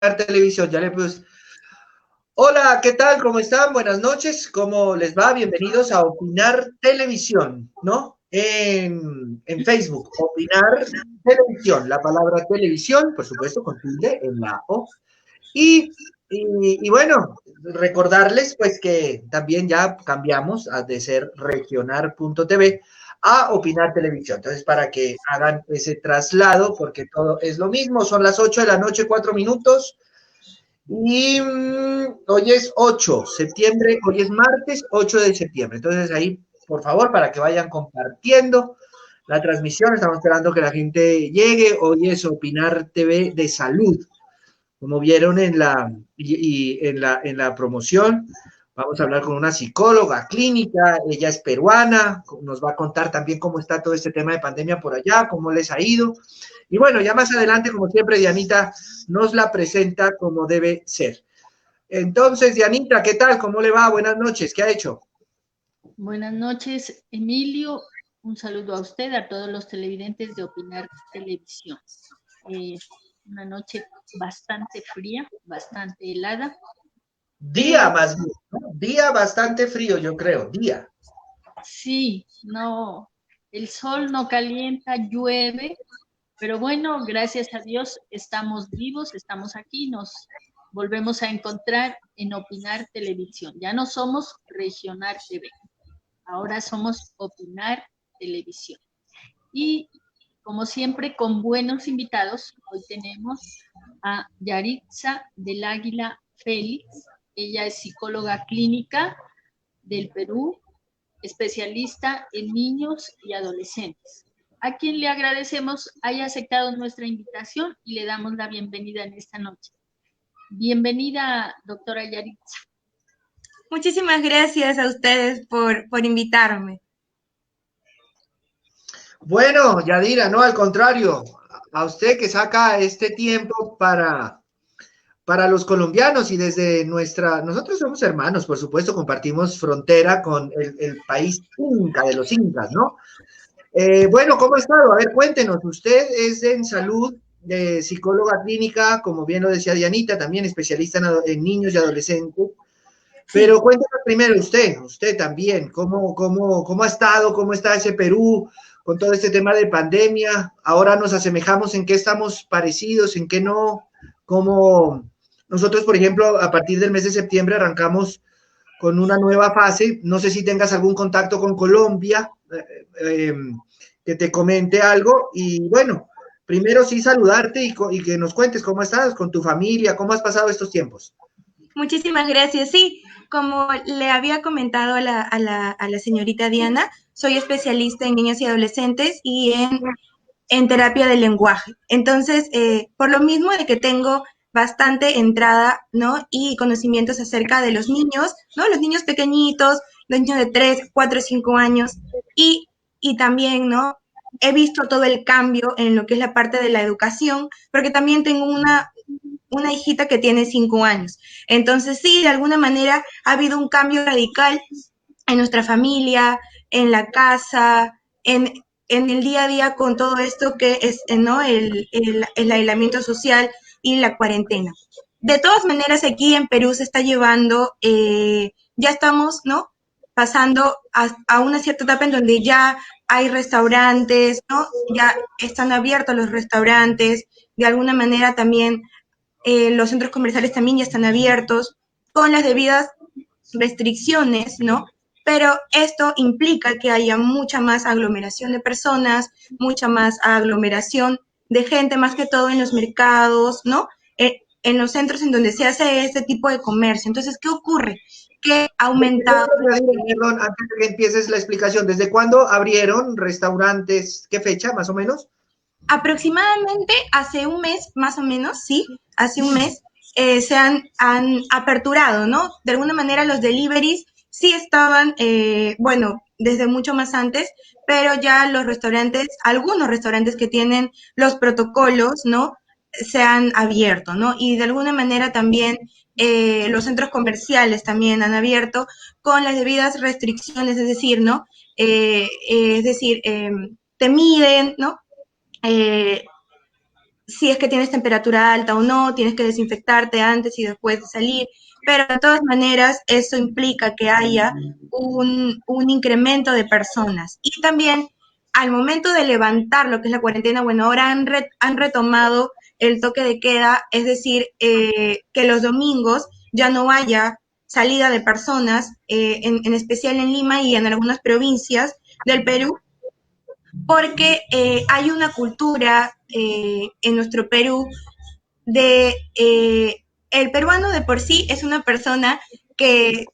Televisión, ya le puse. Hola, ¿qué tal? ¿Cómo están? Buenas noches, ¿cómo les va? Bienvenidos a Opinar Televisión, ¿no? En Facebook, Opinar Televisión, la palabra televisión, por supuesto, con tilde en la O. Y bueno, recordarles pues que también ya cambiamos de ser regionar.tv a Opinar Televisión. Entonces, para que hagan ese traslado, porque todo es lo mismo, son las 8 de la noche, 4 minutos. Y hoy es 8 de septiembre, hoy es martes 8 de septiembre. Entonces ahí, por favor, para que vayan compartiendo la transmisión, estamos esperando que la gente llegue. Hoy es Opinar TV de salud, como vieron en la promoción. Vamos a hablar con una psicóloga clínica, ella es peruana, nos va a contar también cómo está todo este tema de pandemia por allá, cómo les ha ido. Y bueno, ya más adelante, como siempre, Dianita nos la presenta como debe ser. Entonces, Dianita, ¿qué tal? ¿Cómo le va? Buenas noches, ¿qué ha hecho? Buenas noches, Emilio. Un saludo a usted, a todos los televidentes de Opinar Televisión. Eh, una noche bastante fría, bastante helada, Día pero más bien, ¿no? Día bastante frío, yo creo, día. sí, no, el sol no calienta, llueve, pero bueno, gracias a Dios estamos vivos, estamos aquí, nos volvemos a encontrar en Opinar Televisión. Ya no somos Regionar TV, ahora somos Opinar Televisión. Y como siempre, con buenos invitados, hoy tenemos a Yaritza del Águila Félix. Ella es psicóloga clínica del Perú, especialista en niños y adolescentes, a quien le agradecemos haya aceptado nuestra invitación y le damos la bienvenida en esta noche. Bienvenida, doctora Yaritza. Muchísimas gracias a ustedes por invitarme. Bueno, Yadira, no, al contrario, a usted que saca este tiempo para los colombianos y desde nosotros somos hermanos, por supuesto, compartimos frontera con el país inca, de los incas, ¿no? Bueno, ¿cómo ha estado? A ver, cuéntenos, usted es en salud, psicóloga clínica, como bien lo decía Dianita, también especialista en niños y adolescentes. Sí. Pero cuéntanos primero usted también, ¿cómo ha estado? ¿Cómo está ese Perú con todo este tema de pandemia? Ahora nos asemejamos en qué estamos parecidos, en qué no. Como nosotros, por ejemplo, a partir del mes de septiembre arrancamos con una nueva fase. No sé si tengas algún contacto con Colombia, que te comente algo. Y bueno, primero sí saludarte y que nos cuentes cómo estás con tu familia, cómo has pasado estos tiempos. Muchísimas gracias. Sí, como le había comentado a la señorita Diana, soy especialista en niños y adolescentes y en terapia del lenguaje. Entonces, por lo mismo de que tengo bastante entrada, ¿no? Y conocimientos acerca de los niños, ¿no? Los niños pequeñitos, los niños de 3, 4, 5 años y también, ¿no? He visto todo el cambio en lo que es la parte de la educación, porque también tengo una hijita que tiene 5 años. Entonces, sí, de alguna manera ha habido un cambio radical en nuestra familia, en la casa, en el día a día con todo esto que es, ¿no? El aislamiento social y la cuarentena. De todas maneras, aquí en Perú se está llevando, ya estamos, ¿no? Pasando a una cierta etapa en donde ya hay restaurantes, ¿no? Ya están abiertos los restaurantes, de alguna manera también los centros comerciales también ya están abiertos con las debidas restricciones, ¿no? Pero esto implica que haya mucha más aglomeración de personas, mucha más aglomeración de gente, más que todo en los mercados, ¿no? En los centros en donde se hace este tipo de comercio. Entonces, ¿qué ocurre? Que ha aumentado. Perdón, antes de que empieces la explicación, ¿desde cuándo abrieron restaurantes? ¿Qué fecha, más o menos? Aproximadamente hace un mes, más o menos, sí, hace un mes, se han aperturado, ¿no? De alguna manera los deliveries sí estaban, bueno, desde mucho más antes, pero ya los restaurantes, algunos restaurantes que tienen los protocolos, ¿no? Se han abierto, ¿no? Y de alguna manera también los centros comerciales también han abierto con las debidas restricciones, es decir, ¿no? Es decir, te miden, ¿no? Eh, si es que tienes temperatura alta o no, tienes que desinfectarte antes y después de salir, pero de todas maneras eso implica que haya un incremento de personas. Y también al momento de levantar lo que es la cuarentena, bueno, ahora han retomado el toque de queda, es decir, que los domingos ya no haya salida de personas, en especial en Lima y en algunas provincias del Perú, porque hay una cultura en nuestro Perú de el peruano de por sí es una persona que,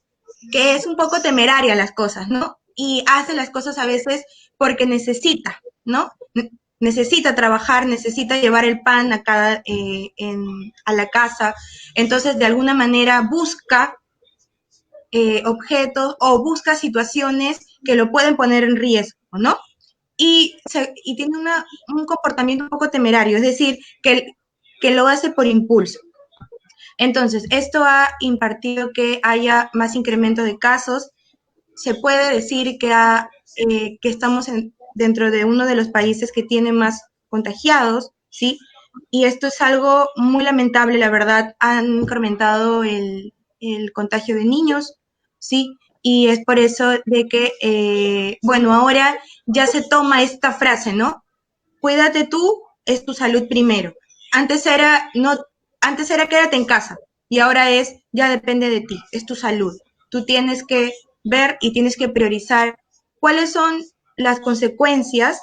que es un poco temeraria a las cosas, ¿no? Y hace las cosas a veces porque necesita, ¿no? Necesita trabajar, necesita llevar el pan a la casa, entonces de alguna manera busca objetos o busca situaciones que lo pueden poner en riesgo, ¿no? Y tiene un comportamiento un poco temerario, es decir, que lo hace por impulso. Entonces, esto ha impartido que haya más incremento de casos. Se puede decir que estamos dentro de uno de los países que tiene más contagiados, ¿sí? Y esto es algo muy lamentable, la verdad. Han incrementado el contagio de niños, ¿sí? Y es por eso de que, bueno, ahora ya se toma esta frase, ¿no? Cuídate tú, es tu salud primero. Antes era, no, antes era quédate en casa y ahora es ya depende de ti, es tu salud. Tú tienes que ver y tienes que priorizar cuáles son las consecuencias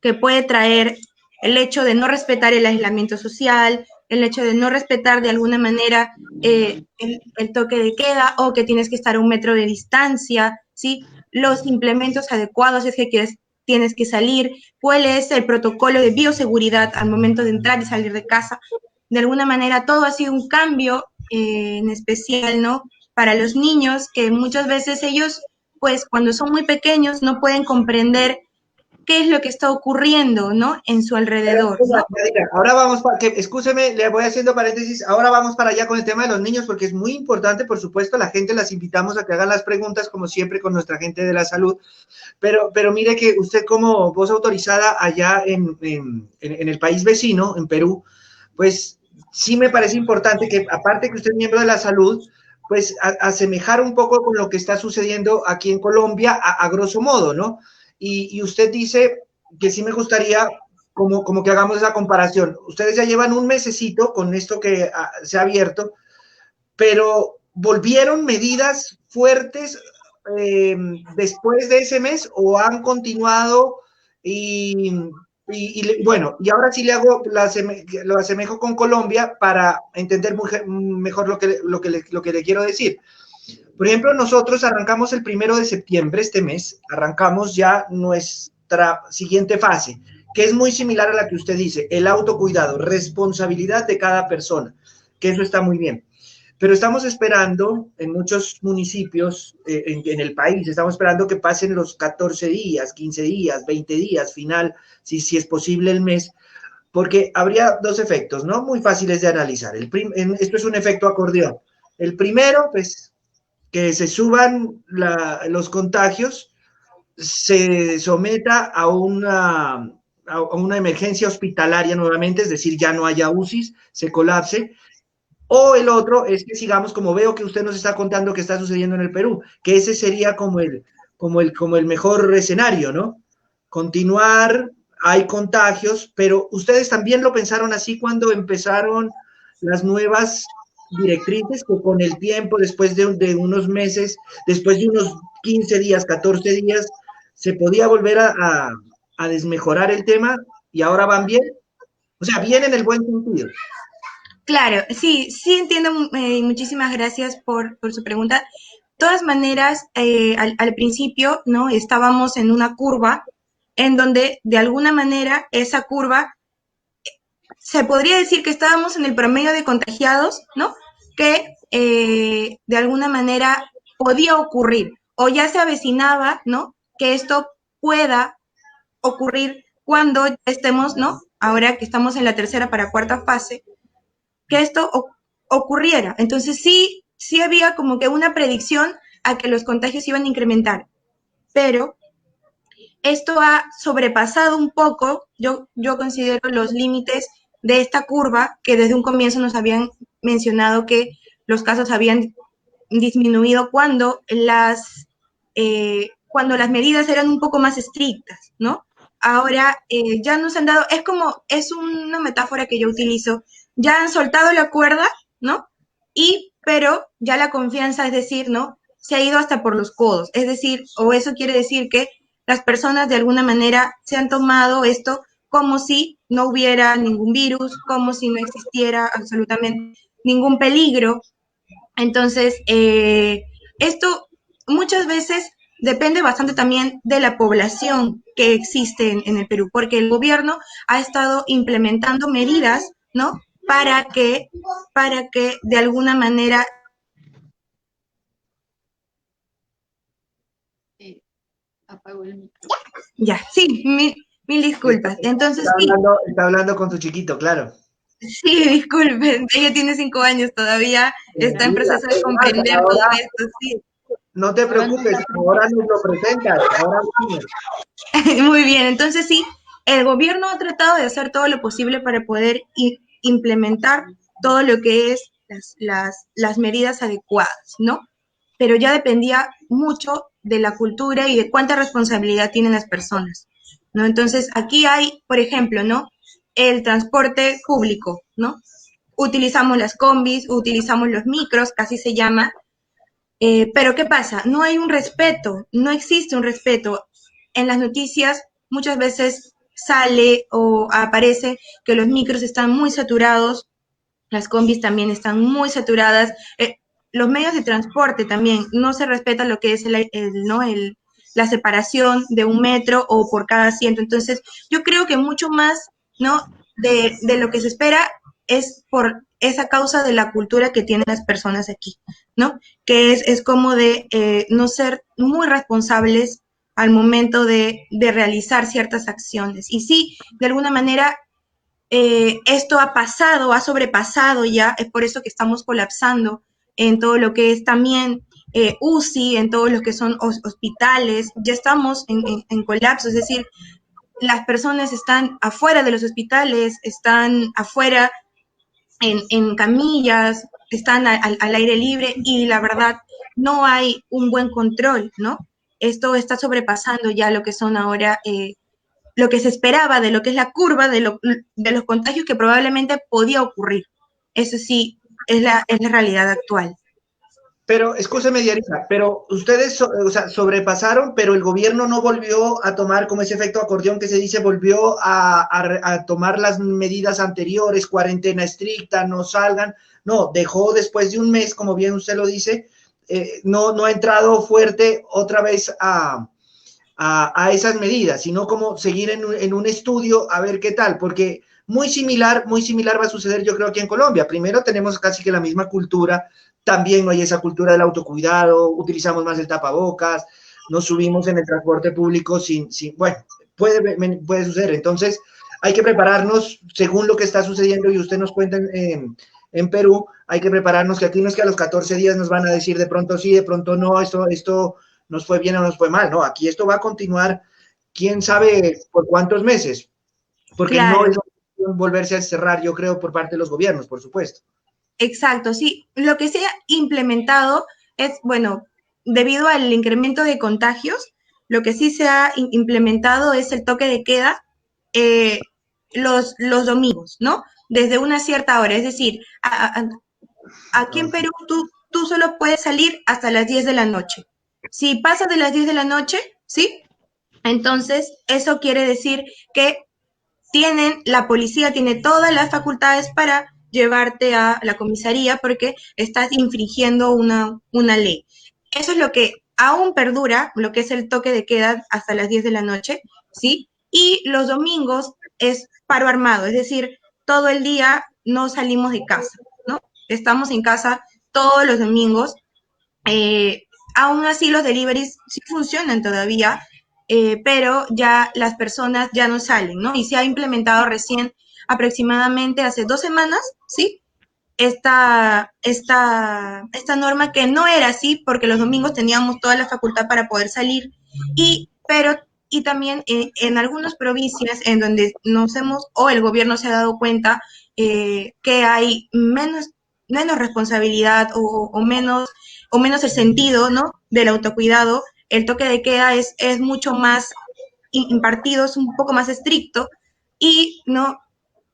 que puede traer el hecho de no respetar el aislamiento social, el hecho de no respetar de alguna manera el toque de queda o que tienes que estar a 1 metro de distancia, ¿sí? Los implementos adecuados es que tienes que salir, cuál es el protocolo de bioseguridad al momento de entrar y salir de casa. De alguna manera todo ha sido un cambio, en especial, ¿no? Para los niños, que muchas veces ellos, pues cuando son muy pequeños, no pueden comprender qué es lo que está ocurriendo, ¿no? En su alrededor, ¿no? Ahora vamos, escúcheme, le voy haciendo paréntesis, ahora vamos para allá con el tema de los niños, porque es muy importante, por supuesto, la gente las invitamos a que hagan las preguntas, como siempre, con nuestra gente de la salud, pero mire que usted como voz autorizada allá en el país vecino, en Perú, pues sí me parece importante que, aparte que usted es miembro de la salud, pues asemejar un poco con lo que está sucediendo aquí en Colombia, a grosso modo, ¿no? Y usted dice que sí me gustaría como que hagamos esa comparación. Ustedes ya llevan un mesecito con esto que se ha abierto, pero ¿volvieron medidas fuertes después de ese mes o han continuado? Bueno, y ahora sí le hago, lo asemejo con Colombia para entender mejor lo que le quiero decir. Por ejemplo, nosotros arrancamos el 1 de septiembre, este mes, arrancamos ya nuestra siguiente fase, que es muy similar a la que usted dice, el autocuidado, responsabilidad de cada persona, que eso está muy bien. Pero estamos esperando en muchos municipios en el país, estamos esperando que pasen los 14 días, 15 días, 20 días, final, si es posible el mes, porque habría dos efectos, ¿no? Muy fáciles de analizar. Esto es un efecto acordeón. El primero, pues, que se suban los contagios, se someta a una emergencia hospitalaria nuevamente, es decir, ya no haya UCIs, se colapse. O el otro es que sigamos, como veo que usted nos está contando que está sucediendo en el Perú, que ese sería como el mejor escenario, ¿no? Continuar, hay contagios, pero ustedes también lo pensaron así cuando empezaron las nuevas directrices, que con el tiempo, después de unos meses, después de unos 15 días, 14 días, se podía volver a desmejorar el tema y ahora van bien. O sea, bien en el buen sentido. Claro, sí, sí entiendo. Muchísimas gracias por su pregunta. De todas maneras, al principio, ¿no? Estábamos en una curva en donde, de alguna manera, esa curva, se podría decir que estábamos en el promedio de contagiados, ¿no? Que de alguna manera podía ocurrir o ya se avecinaba, ¿no? Que esto pueda ocurrir cuando estemos, ¿no? Ahora que estamos en la tercera para cuarta fase, que esto ocurriera. Entonces sí había como que una predicción a que los contagios iban a incrementar, pero esto ha sobrepasado un poco, yo considero, los límites de esta curva que desde un comienzo nos habían mencionado que los casos habían disminuido cuando las medidas eran un poco más estrictas, ¿no? Ahora ya nos han dado, es una metáfora que yo utilizo, ya han soltado la cuerda, ¿no? Pero ya la confianza, es decir, ¿no? Se ha ido hasta por los codos, es decir, o eso quiere decir que las personas de alguna manera se han tomado esto como si no hubiera ningún virus, como si no existiera absolutamente ningún peligro. Entonces, esto muchas veces depende bastante también de la población que existe en el Perú, porque el gobierno ha estado implementando medidas, ¿no? Para que de alguna manera... Apagó el micro. Ya, sí, mil disculpas. Entonces, sí. Está hablando con tu chiquito, claro. Sí, disculpen, ella tiene 5 años todavía, está en proceso de comprender todo esto, sí. No te preocupes, ahora nos lo presentas, ahora Muy bien, entonces sí, el gobierno ha tratado de hacer todo lo posible para poder implementar todo lo que es las medidas adecuadas, ¿no? Pero ya dependía mucho de la cultura y de cuánta responsabilidad tienen las personas, ¿no? Entonces aquí hay, por ejemplo, ¿no? El transporte público, ¿no? Utilizamos las combis, utilizamos los micros, casi se llama, pero ¿qué pasa? No hay un respeto, no existe un respeto. En las noticias muchas veces sale o aparece que los micros están muy saturados, las combis también están muy saturadas, los medios de transporte también, no se respeta lo que es la separación de 1 metro o por cada asiento. Entonces, yo creo que mucho más, ¿no? de lo que se espera es por esa causa de la cultura que tienen las personas aquí, ¿no? Que es como de no ser muy responsables al momento de realizar ciertas acciones. Y sí, de alguna manera, esto ha sobrepasado ya, es por eso que estamos colapsando en todo lo que es también UCI, en todo lo que son hospitales, ya estamos en colapso, es decir, las personas están afuera de los hospitales, están afuera en camillas, están al aire libre y la verdad no hay un buen control, ¿no? Esto está sobrepasando ya lo que son ahora, lo que se esperaba de lo que es la curva de los contagios que probablemente podía ocurrir. Eso sí, es la realidad actual. Pero, escúcheme, Diarisa, pero ustedes sobrepasaron, pero el gobierno no volvió a tomar como ese efecto acordeón que se dice, volvió a tomar las medidas anteriores, cuarentena estricta, no salgan, no, dejó después de 1 mes, como bien usted lo dice, no ha entrado fuerte otra vez a esas medidas, sino como seguir en un estudio a ver qué tal, porque muy similar va a suceder yo creo aquí en Colombia. Primero tenemos casi que la misma cultura, también no hay esa cultura del autocuidado, utilizamos más el tapabocas, nos subimos en el transporte público bueno, puede suceder. Entonces hay que prepararnos según lo que está sucediendo y usted nos cuenta en Perú, hay que prepararnos que aquí no es que a los 14 días nos van a decir de pronto sí, de pronto no, esto nos fue bien o nos fue mal, no, aquí esto va a continuar quién sabe por cuántos meses, porque claro. No es volverse a cerrar, yo creo, por parte de los gobiernos, por supuesto. Exacto, sí. Lo que se ha implementado es, bueno, debido al incremento de contagios, lo que sí se ha implementado es el toque de queda los domingos, ¿no? Desde una cierta hora. Es decir, aquí en Perú tú solo puedes salir hasta las 10 de la noche. Si pasas de las 10 de la noche, ¿sí? Entonces, eso quiere decir que la policía tiene todas las facultades para llevarte a la comisaría porque estás infringiendo una ley. Eso es lo que aún perdura, lo que es el toque de queda hasta las 10 de la noche, ¿sí? Y los domingos es paro armado, es decir, todo el día no salimos de casa, ¿no? Estamos en casa todos los domingos. Aún así los deliveries sí funcionan todavía, pero ya las personas ya no salen, ¿no? Y se ha implementado recién aproximadamente hace 2 semanas, ¿sí? Esta norma que no era así porque los domingos teníamos toda la facultad para poder salir, pero y también en algunas provincias en donde o el gobierno se ha dado cuenta que hay menos responsabilidad o menos el sentido, ¿no?, del autocuidado. El toque de queda es mucho más impartido, es un poco más estricto y no,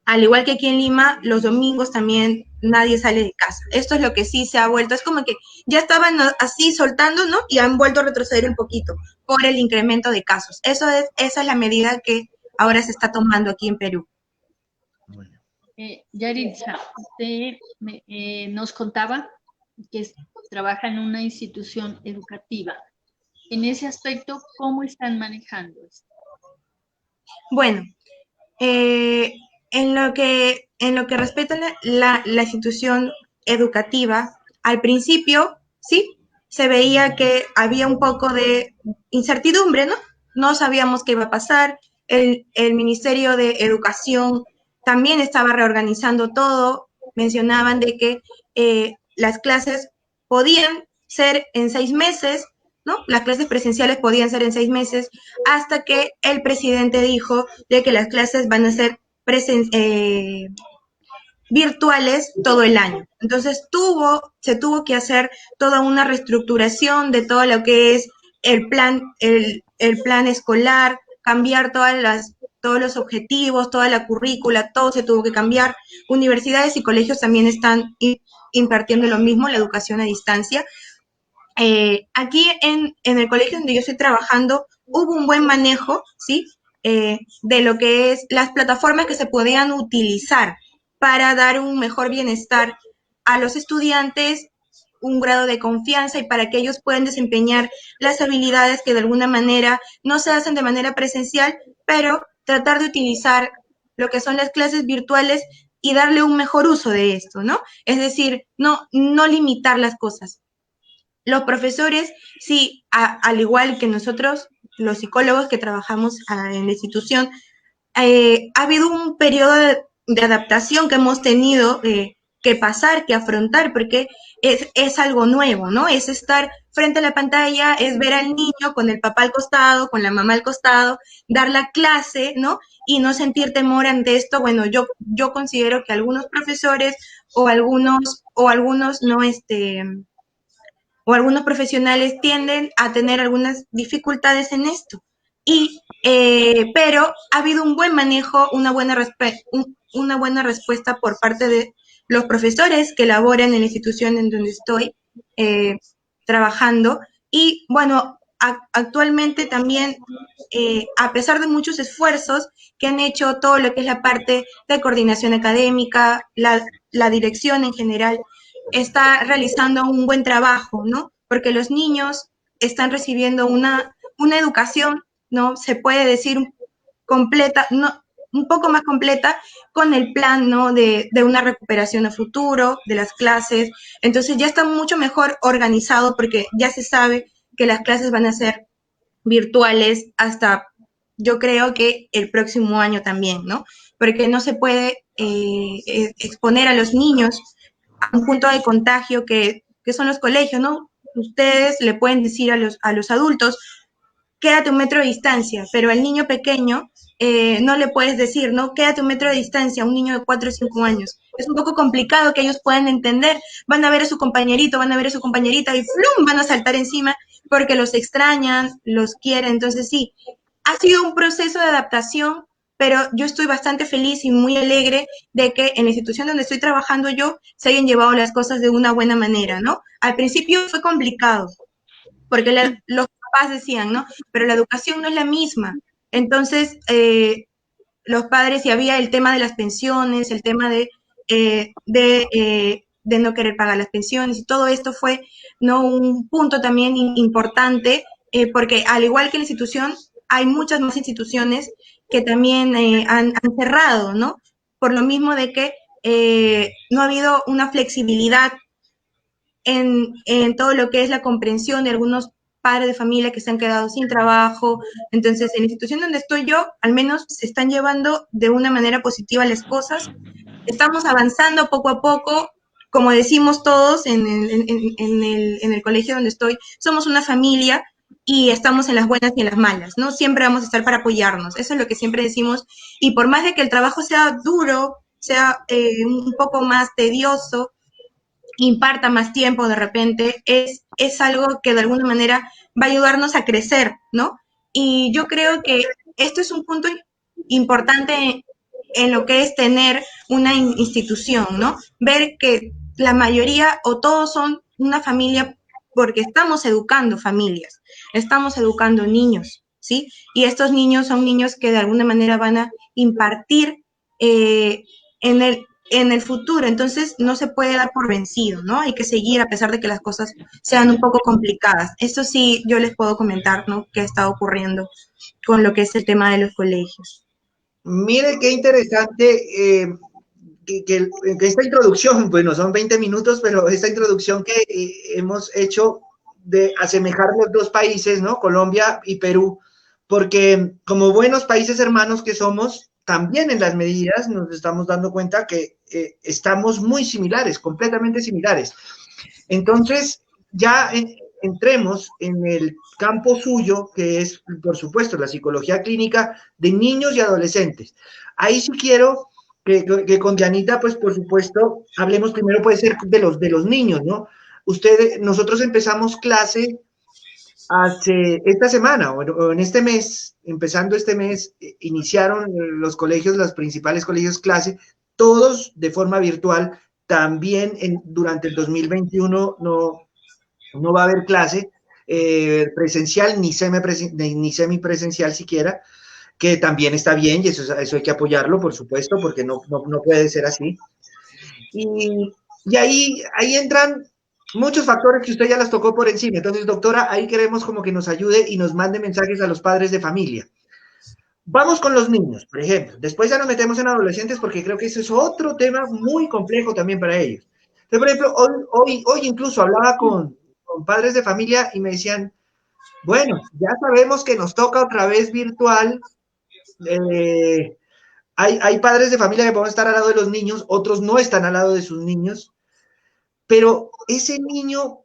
al igual que aquí en Lima, los domingos también nadie sale de casa. Esto es lo que sí se ha vuelto, es como que ya estaban así soltando, ¿no? Y han vuelto a retroceder un poquito por el incremento de casos. Esa es la medida que ahora se está tomando aquí en Perú. Yaritza, usted nos contaba que trabaja en una institución educativa. En ese aspecto, ¿cómo están manejando esto? Bueno, en lo que respecta a la institución educativa, al principio, sí, se veía que había un poco de incertidumbre, ¿no? No sabíamos qué iba a pasar. El Ministerio de Educación también estaba reorganizando todo. Mencionaban de que las clases podían ser en 6 meses, ¿no? Las clases presenciales podían ser en 6 meses, hasta que el presidente dijo de que las clases van a ser virtuales todo el año. Entonces se tuvo que hacer toda una reestructuración de todo lo que es el plan escolar, cambiar todos los objetivos, toda la currícula, todo se tuvo que cambiar. Universidades y colegios también están impartiendo lo mismo, la educación a distancia. Aquí en el colegio donde yo estoy trabajando hubo un buen manejo, ¿sí? De lo que es las plataformas que se podían utilizar para dar un mejor bienestar a los estudiantes, un grado de confianza y para que ellos puedan desempeñar las habilidades que de alguna manera no se hacen de manera presencial, pero tratar de utilizar lo que son las clases virtuales y darle un mejor uso de esto, ¿no? Es decir, no limitar las cosas. Los profesores, sí, al igual que nosotros, los psicólogos que trabajamos en la institución, ha habido un periodo de adaptación que hemos tenido que pasar, que afrontar, porque es algo nuevo, ¿no? Es estar frente a la pantalla, es ver al niño con el papá al costado, con la mamá al costado, dar la clase, ¿no? Y no sentir temor ante esto. Bueno, yo considero que algunos profesores o algunos no, o algunos profesionales tienden a tener algunas dificultades en esto. Pero ha habido un buen manejo, una buena respuesta por parte de los profesores que laboran en la institución en donde estoy trabajando. Y bueno, actualmente también, a pesar de muchos esfuerzos que han hecho todo lo que es la parte de coordinación académica, la dirección en general, está realizando un buen trabajo, ¿no? Porque los niños están recibiendo una educación, ¿no? Se puede decir completa, no, un poco más completa con el plan, ¿no? De una recuperación a futuro, de las clases. Entonces ya está mucho mejor organizado porque ya se sabe que las clases van a ser virtuales hasta, yo creo que el próximo año también, ¿no? Porque no se puede exponer a los niños a un punto de contagio que son los colegios, ¿no? Ustedes le pueden decir a los adultos, quédate 1 metro de distancia, pero al niño pequeño no le puedes decir, ¿no? Quédate 1 metro de distancia a un niño de 4 o 5 años. Es un poco complicado que ellos puedan entender. Van a ver a su compañerito, van a ver a su compañerita y ¡flum! Van a saltar encima porque los extrañan, los quieren. Entonces sí, ha sido un proceso de adaptación, pero yo estoy bastante feliz y muy alegre de que en la institución donde estoy trabajando yo se hayan llevado las cosas de una buena manera, ¿no? Al principio fue complicado, porque los papás decían, ¿no? Pero la educación no es la misma. Entonces, los padres, y había el tema de las pensiones, el tema de no querer pagar las pensiones, y todo esto fue, ¿no?, un punto también importante, porque al igual que la institución, hay muchas más instituciones que también han cerrado, ¿no? Por lo mismo de que no ha habido una flexibilidad en todo lo que es la comprensión de algunos padres de familia que se han quedado sin trabajo. Entonces, en la institución donde estoy yo, al menos se están llevando de una manera positiva las cosas. Estamos avanzando poco a poco, como decimos todos en el colegio donde estoy, somos una familia y estamos en las buenas y en las malas, ¿no? Siempre vamos a estar para apoyarnos, eso es lo que siempre decimos, y por más de que el trabajo sea duro, sea un poco más tedioso, imparta más tiempo de repente, es algo que de alguna manera va a ayudarnos a crecer, ¿no? Y yo creo que esto es un punto importante en lo que es tener una institución, ¿no? Ver que la mayoría o todos son una familia porque estamos educando familias, estamos educando niños, ¿sí? Y estos niños son niños que de alguna manera van a impartir eh, en el futuro, entonces no se puede dar por vencido, ¿no? Hay que seguir a pesar de que las cosas sean un poco complicadas. Esto sí, yo les puedo comentar, ¿no? ¿Qué está ocurriendo con lo que es el tema de los colegios? Mire qué interesante que esta introducción, bueno, son 20 minutos, pero esta introducción que hemos hecho de asemejar los dos países, ¿no? Colombia y Perú, porque como buenos países hermanos que somos, también en las medidas nos estamos dando cuenta que estamos muy similares, completamente similares. Entonces, ya entremos en el campo suyo, que es, por supuesto, la psicología clínica de niños y adolescentes. Ahí sí quiero que con Dianita, pues, por supuesto, hablemos primero, puede ser de los niños, ¿no? Nosotros empezamos clase hace esta semana o en este mes, empezando este mes, iniciaron los colegios, los principales colegios clase, todos de forma virtual. También durante el 2021 no va a haber clase presencial ni semipresencial siquiera, que también está bien y eso hay que apoyarlo, por supuesto, porque no puede ser así. Y ahí entran muchos factores que usted ya las tocó por encima. Entonces, doctora, ahí queremos como que nos ayude y nos mande mensajes a los padres de familia. Vamos con los niños, por ejemplo. Después ya nos metemos en adolescentes porque creo que ese es otro tema muy complejo también para ellos. Entonces, por ejemplo, hoy incluso hablaba con padres de familia y me decían, bueno, ya sabemos que nos toca otra vez virtual. Hay padres de familia que pueden estar al lado de los niños, otros no están al lado de sus niños, pero ese niño,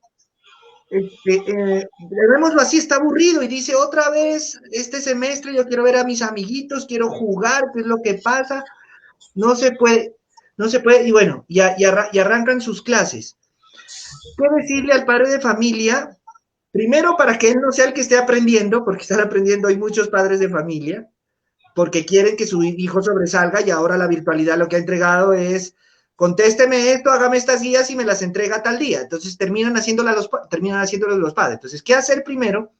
llamémoslo así, está aburrido y dice otra vez este semestre yo quiero ver a mis amiguitos, quiero jugar, ¿qué es lo que pasa? No se puede, y bueno, y arrancan sus clases. ¿Qué decirle al padre de familia? Primero, para que él no sea el que esté aprendiendo, porque están aprendiendo hoy muchos padres de familia, porque quieren que su hijo sobresalga y ahora la virtualidad lo que ha entregado es contésteme esto, hágame estas guías y me las entrega tal día. Entonces terminan haciéndolo los padres. Entonces, ¿qué hacer primero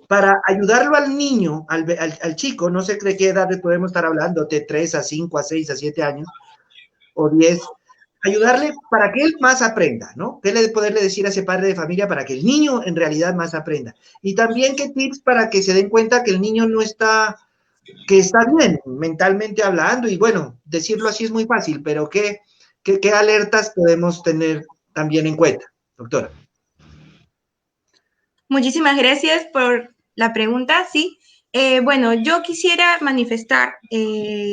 para ayudarlo al niño, al chico? No sé de qué edad podemos estar hablando, de 3 a 5, a 6, a 7 años o 10. Ayudarle para que él más aprenda, ¿no? ¿Qué poderle decir a ese padre de familia para que el niño en realidad más aprenda? Y también qué tips para que se den cuenta que el niño no está, que está bien mentalmente hablando, y bueno, decirlo así es muy fácil, pero ¿qué alertas podemos tener también en cuenta, doctora? Muchísimas gracias por la pregunta, sí. Bueno, yo quisiera manifestar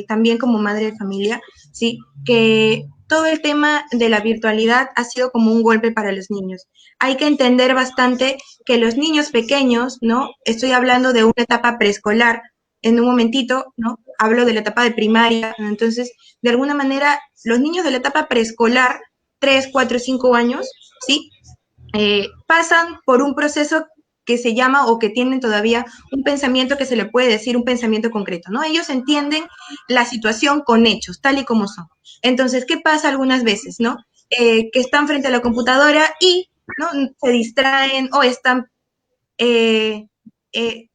también como madre de familia, sí, que todo el tema de la virtualidad ha sido como un golpe para los niños. Hay que entender bastante que los niños pequeños, ¿no? Estoy hablando de una etapa preescolar, en un momentito, ¿no? Hablo de la etapa de primaria, ¿no? Entonces, de alguna manera, los niños de la etapa preescolar, 3, 4, 5 años, ¿sí? Pasan por un proceso que se llama o que tienen todavía un pensamiento que se le puede decir un pensamiento concreto, ¿no? Ellos entienden la situación con hechos, tal y como son. Entonces, ¿qué pasa algunas veces, no? Que están frente a la computadora y, ¿no? Se distraen o están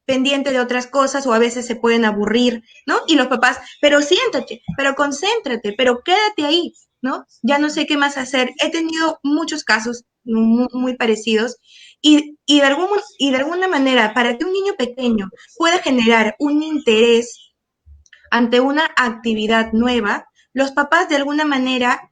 pendiente de otras cosas o a veces se pueden aburrir, ¿no? Y los papás, pero siéntate, pero concéntrate, pero quédate ahí, ¿no? Ya no sé qué más hacer. He tenido muchos casos muy parecidos y de alguna manera, para que un niño pequeño pueda generar un interés ante una actividad nueva, los papás de alguna manera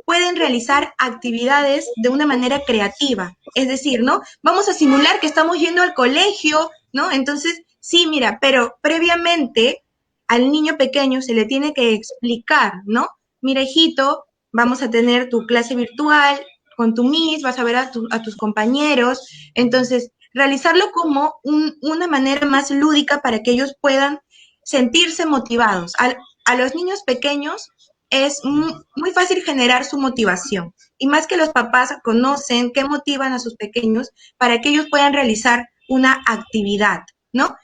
pueden realizar actividades de una manera creativa. Es decir, ¿no? Vamos a simular que estamos yendo al colegio, ¿no? Entonces, sí, mira, pero previamente al niño pequeño se le tiene que explicar, ¿no? Mira, hijito, vamos a tener tu clase virtual con tu Miss, vas a ver a tus compañeros. Entonces, realizarlo como una manera más lúdica para que ellos puedan sentirse motivados. A los niños pequeños es muy fácil generar su motivación. Y más que los papás conocen qué motivan a sus pequeños para que ellos puedan realizar una actividad, ¿no?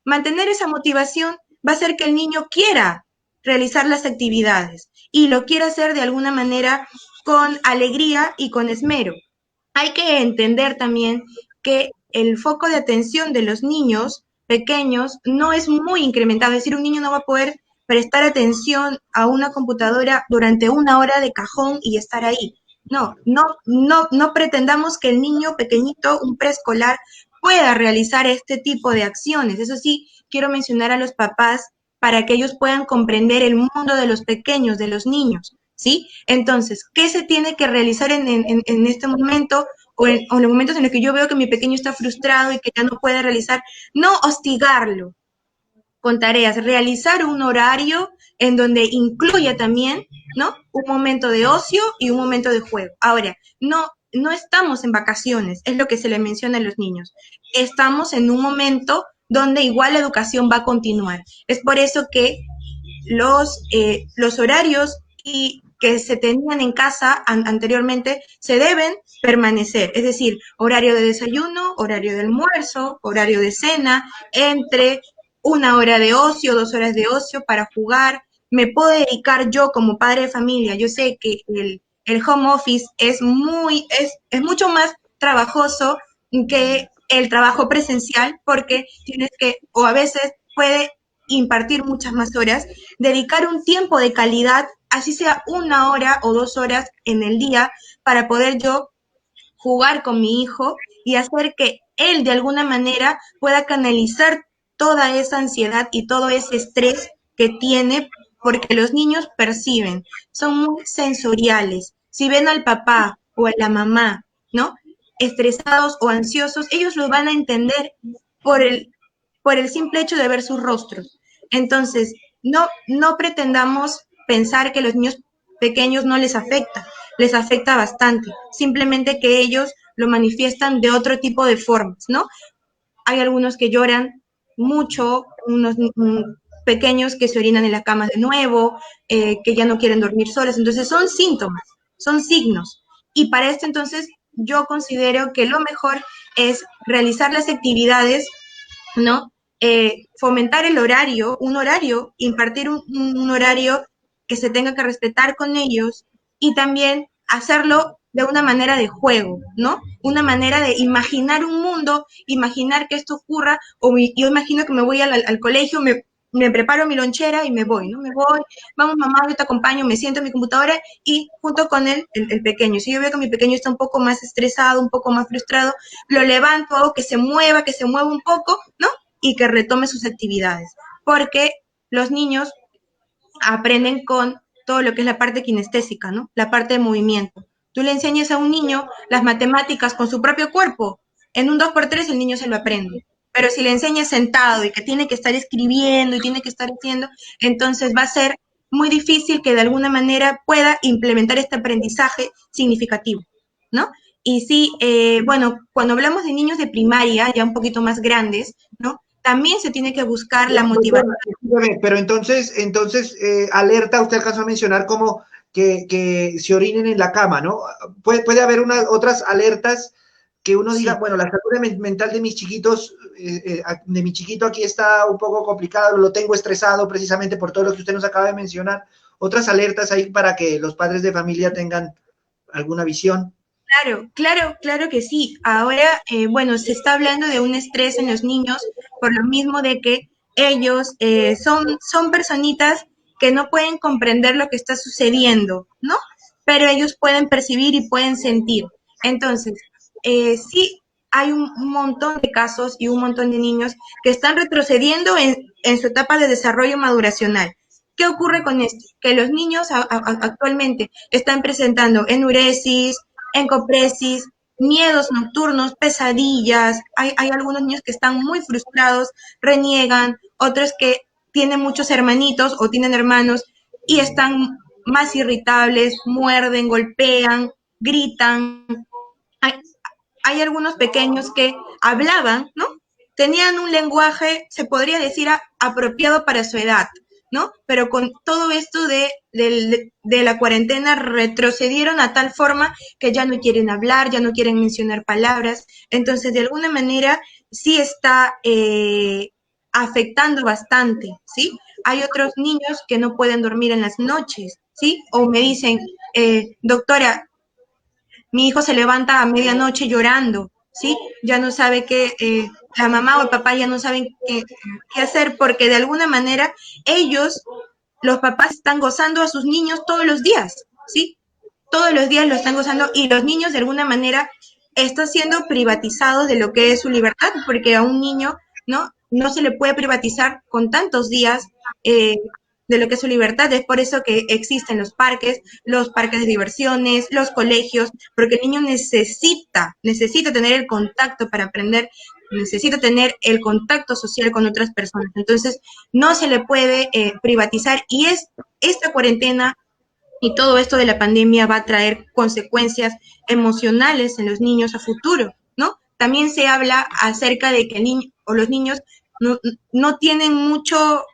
Mantener esa motivación va a hacer que el niño quiera realizar las actividades y lo quiera hacer de alguna manera con alegría y con esmero. Hay que entender también que el foco de atención de los niños pequeños no es muy incrementado, es decir, un niño no va a poder prestar atención a una computadora durante una hora de cajón y estar ahí. No pretendamos que el niño pequeñito, un preescolar, pueda realizar este tipo de acciones. Eso sí, quiero mencionar a los papás para que ellos puedan comprender el mundo de los pequeños, de los niños, ¿sí? Entonces, ¿qué se tiene que realizar en este momento o en los momentos en los que yo veo que mi pequeño está frustrado y que ya no puede realizar? No hostigarlo con tareas, realizar un horario en donde incluya también, ¿no? Un momento de ocio y un momento de juego. Ahora, no estamos en vacaciones, es lo que se le menciona a los niños. Estamos en un momento donde igual la educación va a continuar. Es por eso que los horarios que se tenían en casa anteriormente se deben permanecer, es decir, horario de desayuno, horario de almuerzo, horario de cena, entre una hora de ocio, 2 horas de ocio para jugar. Me puedo dedicar yo como padre de familia. Yo sé que el home office es mucho más trabajoso que el trabajo presencial porque tienes que, o a veces puede impartir muchas más horas, dedicar un tiempo de calidad, así sea 1 hora o 2 horas en el día, para poder yo jugar con mi hijo y hacer que él de alguna manera pueda canalizar toda esa ansiedad y todo ese estrés que tiene, porque los niños perciben, son muy sensoriales. Si ven al papá o a la mamá, ¿no? Estresados o ansiosos, ellos lo van a entender por el simple hecho de ver sus rostros. Entonces, no pretendamos pensar que los niños pequeños no les afecta bastante, simplemente que ellos lo manifiestan de otro tipo de formas, ¿no? Hay algunos que lloran mucho, unos pequeños que se orinan en la cama de nuevo, que ya no quieren dormir solos, entonces son síntomas, son signos. Y para esto entonces yo considero que lo mejor es realizar las actividades, ¿no? Fomentar el horario, un horario, impartir un horario que se tenga que respetar con ellos y también hacerlo de una manera de juego, ¿no? Una manera de imaginar un mundo, imaginar que esto ocurra, yo imagino que me voy al colegio, me preparo mi lonchera y me voy, ¿no? Me voy, vamos mamá, yo te acompaño, me siento en mi computadora y junto con él, el pequeño. Si yo veo que mi pequeño está un poco más estresado, un poco más frustrado, lo levanto, hago que se mueva un poco, ¿no? Y que retome sus actividades. Porque los niños aprenden con todo lo que es la parte kinestésica, ¿no? La parte de movimiento. Tú le enseñas a un niño las matemáticas con su propio cuerpo, en un 2x3 el niño se lo aprende. Pero si le enseñas sentado y que tiene que estar escribiendo y tiene que estar haciendo, entonces va a ser muy difícil que de alguna manera pueda implementar este aprendizaje significativo, ¿no? Y sí, bueno, cuando hablamos de niños de primaria, ya un poquito más grandes, ¿no? También se tiene que buscar la motivación. Pero entonces alerta, usted alcanzó a mencionar como que se orinen en la cama, ¿no? Puede haber otras alertas que uno diga, Sí. bueno, la salud mental de mis chiquitos, de mi chiquito aquí está un poco complicado, lo tengo estresado precisamente por todo lo que usted nos acaba de mencionar. Otras alertas ahí para que los padres de familia tengan alguna visión. Claro que sí. Ahora, bueno, se está hablando de un estrés en los niños por lo mismo de que ellos son personitas que no pueden comprender lo que está sucediendo, ¿no? Pero ellos pueden percibir y pueden sentir. Entonces, sí hay un montón de casos y un montón de niños que están retrocediendo en su etapa de desarrollo maduracional. ¿Qué ocurre con esto? Que los niños actualmente están presentando enuresis, encopresis, miedos nocturnos, pesadillas. Hay algunos niños que están muy frustrados, reniegan, otros que tienen muchos hermanitos o tienen hermanos y están más irritables, muerden, golpean, gritan. hay algunos pequeños que hablaban, ¿no? Tenían un lenguaje, se podría decir, apropiado para su edad, ¿no? Pero con todo esto de la cuarentena retrocedieron a tal forma que ya no quieren hablar, ya no quieren mencionar palabras. Entonces, de alguna manera, sí está afectando bastante, ¿sí? Hay otros niños que no pueden dormir en las noches, ¿sí? O me dicen, doctora, mi hijo se levanta a medianoche llorando, ¿sí? Ya no sabe la mamá o el papá ya no saben qué hacer porque de alguna manera ellos, los papás, están gozando a sus niños todos los días, ¿sí? Todos los días lo están gozando y los niños de alguna manera están siendo privatizados de lo que es su libertad, porque a un niño, ¿no? No se le puede privatizar con tantos días de lo que es su libertad. Es por eso que existen los parques de diversiones, los colegios, porque el niño necesita tener el contacto para aprender, necesita tener el contacto social con otras personas. Entonces, no se le puede privatizar y esta cuarentena y todo esto de la pandemia va a traer consecuencias emocionales en los niños a futuro, ¿no? También se habla acerca de que el niño o los niños no tienen mucha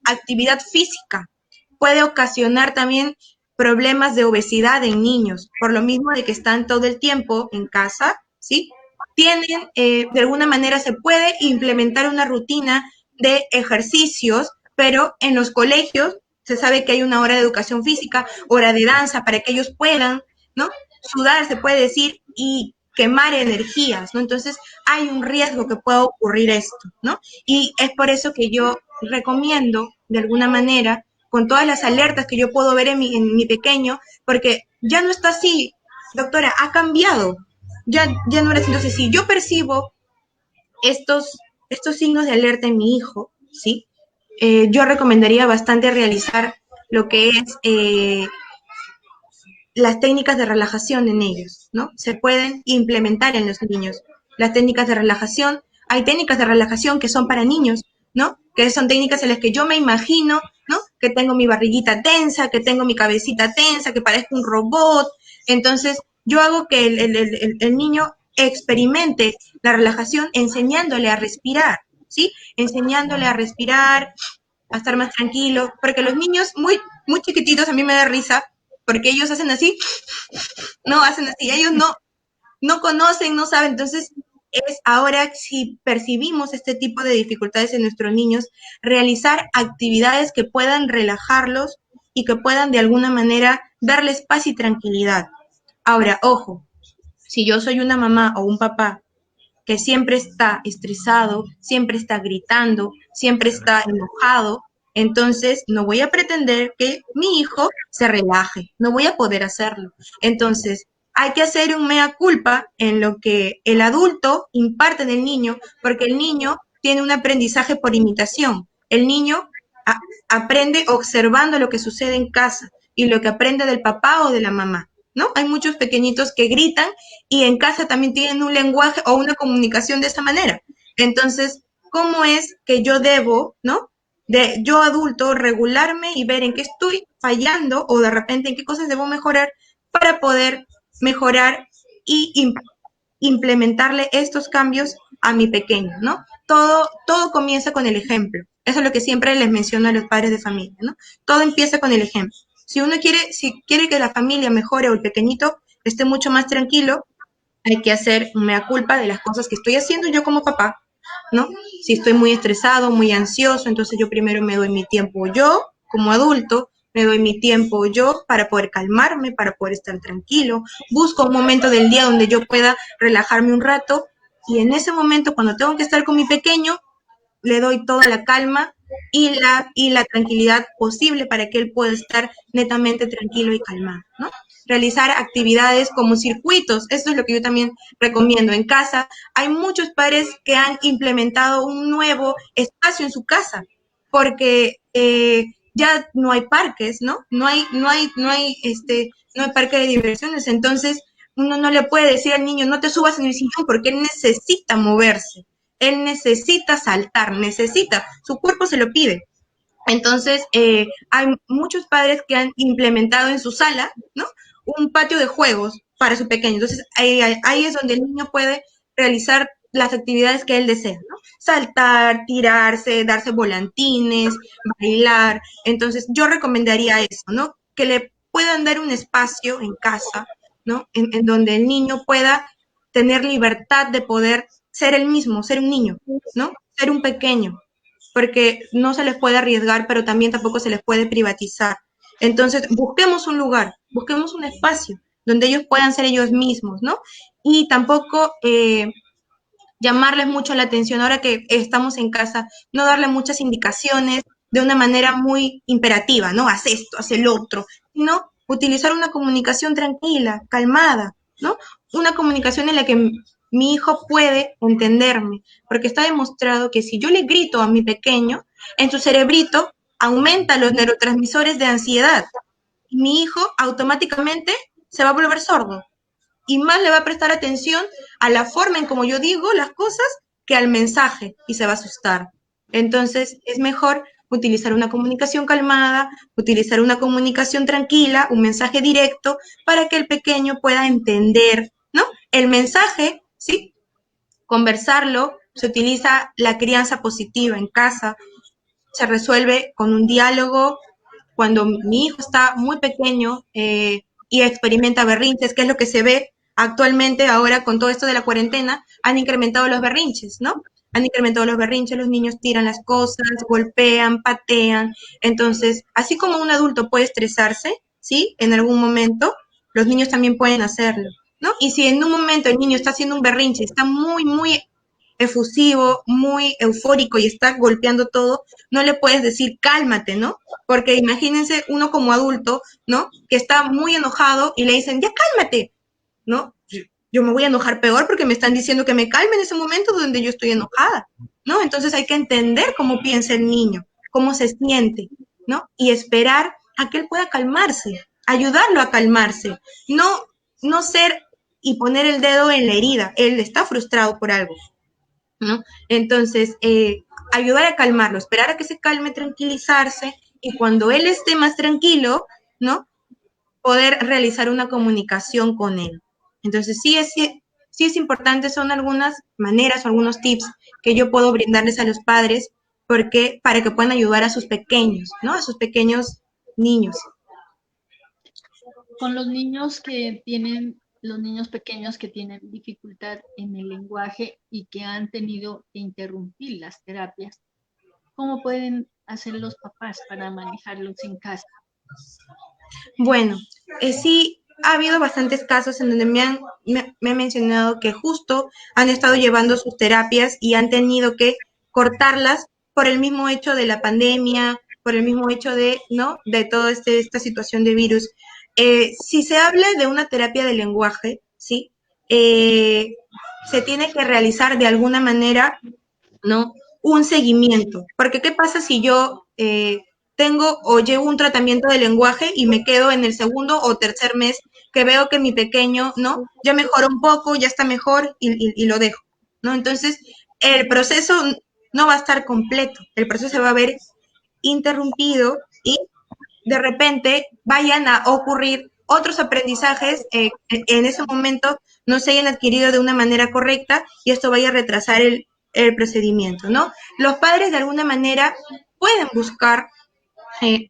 actividad física. Puede ocasionar también problemas de obesidad en niños, por lo mismo de que están todo el tiempo en casa, ¿sí? Tienen, de alguna manera se puede implementar una rutina de ejercicios, pero en los colegios se sabe que hay una hora de educación física, hora de danza, para que ellos puedan, ¿no? Sudar, se puede decir, y quemar energías, ¿no? Entonces hay un riesgo que pueda ocurrir esto, ¿no? Y es por eso que yo recomiendo, de alguna manera, con todas las alertas que yo puedo ver en mi pequeño, porque ya no está así, doctora, ha cambiado, ya no era así. Entonces, si yo percibo estos signos de alerta en mi hijo, ¿sí? Yo recomendaría bastante realizar lo que es las técnicas de relajación en ellos, ¿no? Se pueden implementar en los niños. Las técnicas de relajación, hay técnicas de relajación que son para niños, ¿no? Que son técnicas en las que yo me imagino, ¿no? Que tengo mi barriguita tensa, que tengo mi cabecita tensa, que parezco un robot. Entonces, yo hago que el niño experimente la relajación enseñándole a respirar, ¿sí? Enseñándole a respirar, a estar más tranquilo, porque los niños muy chiquititos, a mí me da risa, porque ellos hacen así, no hacen así, ellos no conocen, no saben, entonces es ahora si percibimos este tipo de dificultades en nuestros niños, realizar actividades que puedan relajarlos y que puedan de alguna manera darles paz y tranquilidad. Ahora, ojo, si yo soy una mamá o un papá que siempre está estresado, siempre está gritando, siempre está enojado, entonces no voy a pretender que mi hijo se relaje, no voy a poder hacerlo. Entonces, hay que hacer un mea culpa en lo que el adulto imparte del niño, porque el niño tiene un aprendizaje por imitación. El niño aprende observando lo que sucede en casa y lo que aprende del papá o de la mamá, ¿no? Hay muchos pequeñitos que gritan y en casa también tienen un lenguaje o una comunicación de esta manera. Entonces, ¿cómo es que yo debo, ¿no? Yo adulto, regularme y ver en qué estoy fallando o de repente en qué cosas debo mejorar para poder mejorar y implementarle estos cambios a mi pequeño, ¿no? Todo comienza con el ejemplo. Eso es lo que siempre les menciono a los padres de familia, ¿no? Todo empieza con el ejemplo. Si quiere que la familia mejore o el pequeñito esté mucho más tranquilo, hay que hacer mea culpa de las cosas que estoy haciendo yo como papá, ¿no? Si estoy muy estresado, muy ansioso, entonces yo primero me doy mi tiempo yo, como adulto, me doy mi tiempo yo para poder calmarme, para poder estar tranquilo, busco un momento del día donde yo pueda relajarme un rato y en ese momento cuando tengo que estar con mi pequeño, le doy toda la calma y la tranquilidad posible para que él pueda estar netamente tranquilo y calmado, ¿no? Realizar actividades como circuitos, esto es lo que yo también recomiendo en casa. Hay muchos padres que han implementado un nuevo espacio en su casa, porque ya no hay parques, ¿no? No hay parque de diversiones, entonces uno no le puede decir al niño, no te subas en el sillón porque él necesita moverse. Él necesita saltar, su cuerpo se lo pide. Entonces, hay muchos padres que han implementado en su sala, ¿no? Un patio de juegos para su pequeño. Entonces, ahí es donde el niño puede realizar las actividades que él desea, ¿no? Saltar, tirarse, darse volantines, bailar. Entonces, yo recomendaría eso, ¿no? Que le puedan dar un espacio en casa, ¿no? En donde el niño pueda tener libertad de poder ser el mismo, ser un niño, ¿no? Ser un pequeño, porque no se les puede arriesgar, pero también tampoco se les puede privatizar. Entonces, busquemos un lugar, busquemos un espacio donde ellos puedan ser ellos mismos, ¿no? Y tampoco llamarles mucho la atención ahora que estamos en casa, no darle muchas indicaciones de una manera muy imperativa, ¿no? Haz esto, haz el otro, sino utilizar una comunicación tranquila, calmada, ¿no? Una comunicación en la que mi hijo puede entenderme, porque está demostrado que si yo le grito a mi pequeño, en su cerebrito aumenta los neurotransmisores de ansiedad. Y mi hijo automáticamente se va a volver sordo y más le va a prestar atención a la forma en como yo digo las cosas que al mensaje y se va a asustar. Entonces es mejor utilizar una comunicación calmada, utilizar una comunicación tranquila, un mensaje directo para que el pequeño pueda entender, ¿no? El mensaje, ¿sí? Conversarlo, se utiliza la crianza positiva en casa, se resuelve con un diálogo. Cuando mi hijo está muy pequeño y experimenta berrinches, que es lo que se ve actualmente ahora con todo esto de la cuarentena, han incrementado los berrinches, ¿no? Han incrementado los berrinches, los niños tiran las cosas, golpean, patean. Entonces, así como un adulto puede estresarse, ¿sí? En algún momento, los niños también pueden hacerlo, ¿no? Y si en un momento el niño está haciendo un berrinche, está muy, muy efusivo, muy eufórico y está golpeando todo, no le puedes decir cálmate, ¿no? Porque imagínense uno como adulto, ¿no? Que está muy enojado y le dicen, ya cálmate, ¿no? Yo me voy a enojar peor porque me están diciendo que me calme en ese momento donde yo estoy enojada, ¿no? Entonces hay que entender cómo piensa el niño, cómo se siente, ¿no? Y esperar a que él pueda calmarse, ayudarlo a calmarse, no ser y poner el dedo en la herida, él está frustrado por algo, ¿no? Entonces, ayudar a calmarlo, esperar a que se calme, tranquilizarse y cuando él esté más tranquilo, ¿no? Poder realizar una comunicación con él. Entonces, sí es importante, son algunas maneras o algunos tips que yo puedo brindarles a los padres porque, para que puedan ayudar a sus pequeños, ¿no? A sus pequeños niños. Con los niños que tienen, los niños pequeños que tienen dificultad en el lenguaje y que han tenido que interrumpir las terapias, ¿cómo pueden hacer los papás para manejarlos en casa? Bueno, sí ha habido bastantes casos en donde me han mencionado que justo han estado llevando sus terapias y han tenido que cortarlas por el mismo hecho de la pandemia, por el mismo hecho de, ¿no? De toda esta situación de virus. Si se habla de una terapia de lenguaje, ¿sí? Se tiene que realizar de alguna manera, ¿no? Un seguimiento. Porque ¿qué pasa si yo tengo o llevo un tratamiento de lenguaje y me quedo en el segundo o tercer mes que veo que mi pequeño, ¿no? Ya mejoró un poco, ya está mejor y lo dejo, ¿no? Entonces, el proceso no va a estar completo, el proceso se va a ver interrumpido y de repente vayan a ocurrir otros aprendizajes en ese momento no se hayan adquirido de una manera correcta y esto vaya a retrasar el procedimiento, ¿no? Los padres de alguna manera pueden buscar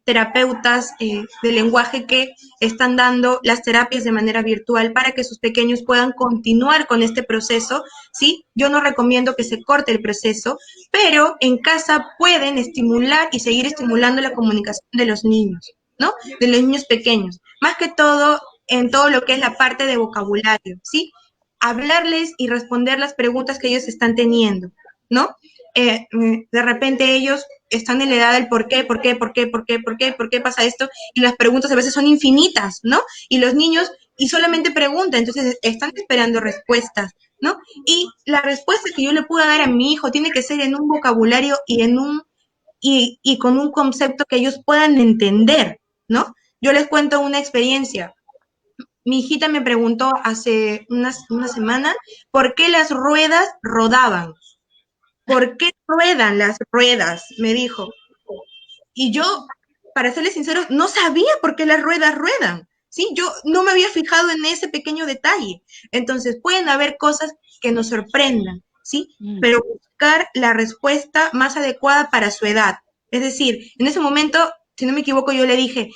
terapeutas de lenguaje que están dando las terapias de manera virtual para que sus pequeños puedan continuar con este proceso, ¿sí? Yo no recomiendo que se corte el proceso, pero en casa pueden estimular y seguir estimulando la comunicación de los niños, ¿no? De los niños pequeños, más que todo en todo lo que es la parte de vocabulario, ¿sí? Hablarles y responder las preguntas que ellos están teniendo, ¿no? De repente ellos están en la edad del por qué, por qué, por qué, por qué, por qué, por qué pasa esto, y las preguntas a veces son infinitas, ¿no? Y los niños, y solamente preguntan, entonces están esperando respuestas, ¿no? Y la respuesta que yo le pueda dar a mi hijo tiene que ser en un vocabulario y con un concepto que ellos puedan entender, ¿no? Yo les cuento una experiencia. Mi hijita me preguntó hace una semana por qué las ruedas rodaban. ¿Por qué ruedan las ruedas? Me dijo. Y yo, para serles sincero, no sabía por qué las ruedas ruedan. ¿sí? Yo no me había fijado en ese pequeño detalle. Entonces, pueden haber cosas que nos sorprendan, ¿sí? Pero buscar la respuesta más adecuada para su edad. Es decir, en ese momento, si no me equivoco, yo le dije,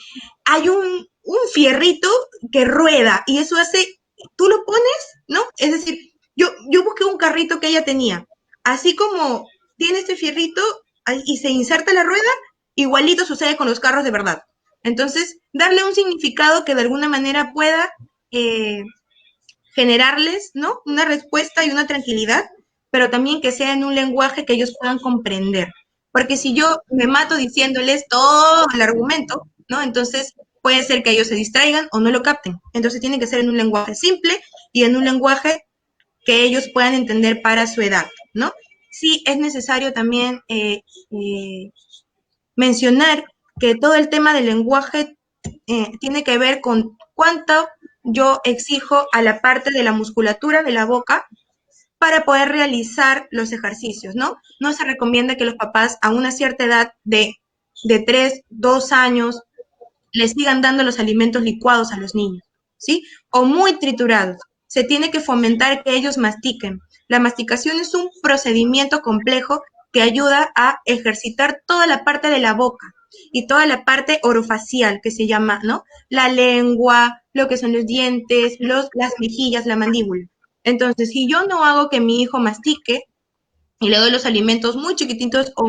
hay un fierrito que rueda y eso hace, tú lo pones, ¿no? Es decir, yo busqué un carrito que ella tenía. Así como tiene este fierrito y se inserta la rueda, igualito sucede con los carros de verdad. Entonces, darle un significado que de alguna manera pueda eh, generarles, ¿no? Una respuesta y una tranquilidad, pero también que sea en un lenguaje que ellos puedan comprender. Porque si yo me mato diciéndoles todo el argumento, ¿no? Entonces puede ser que ellos se distraigan o no lo capten. Entonces tiene que ser en un lenguaje simple y en un lenguaje que ellos puedan entender para su edad, ¿no? Sí, es necesario también mencionar que todo el tema del lenguaje tiene que ver con cuánto yo exijo a la parte de la musculatura de la boca para poder realizar los ejercicios, ¿no? No se recomienda que los papás a una cierta edad de 3, 2 años les sigan dando los alimentos licuados a los niños, ¿sí? O muy triturados. Se tiene que fomentar que ellos mastiquen. La masticación es un procedimiento complejo que ayuda a ejercitar toda la parte de la boca y toda la parte orofacial que se llama, ¿no? La lengua, lo que son los dientes, las mejillas, la mandíbula. Entonces, si yo no hago que mi hijo mastique y le doy los alimentos muy chiquititos o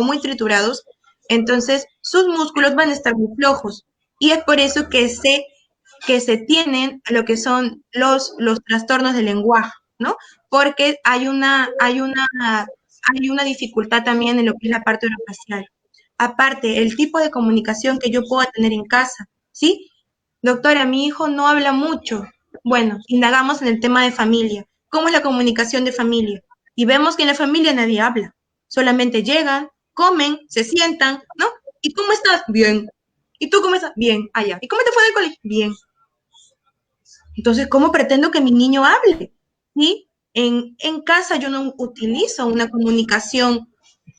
muy triturados, entonces sus músculos van a estar muy flojos. Y es por eso que se tienen lo que son los trastornos del lenguaje, ¿no? Porque hay una dificultad también en lo que es la parte orofacial. Aparte, el tipo de comunicación que yo puedo tener en casa, ¿sí? Doctora, mi hijo no habla mucho. Bueno, indagamos en el tema de familia. ¿Cómo es la comunicación de familia? Y vemos que en la familia nadie habla. Solamente llegan, comen, se sientan, ¿no? ¿Y cómo estás? Bien. ¿Y tú cómo estás? Bien. Allá. ¿Y cómo te fue en el colegio? Bien. Entonces, ¿cómo pretendo que mi niño hable? ¿Sí? En casa yo no utilizo una comunicación,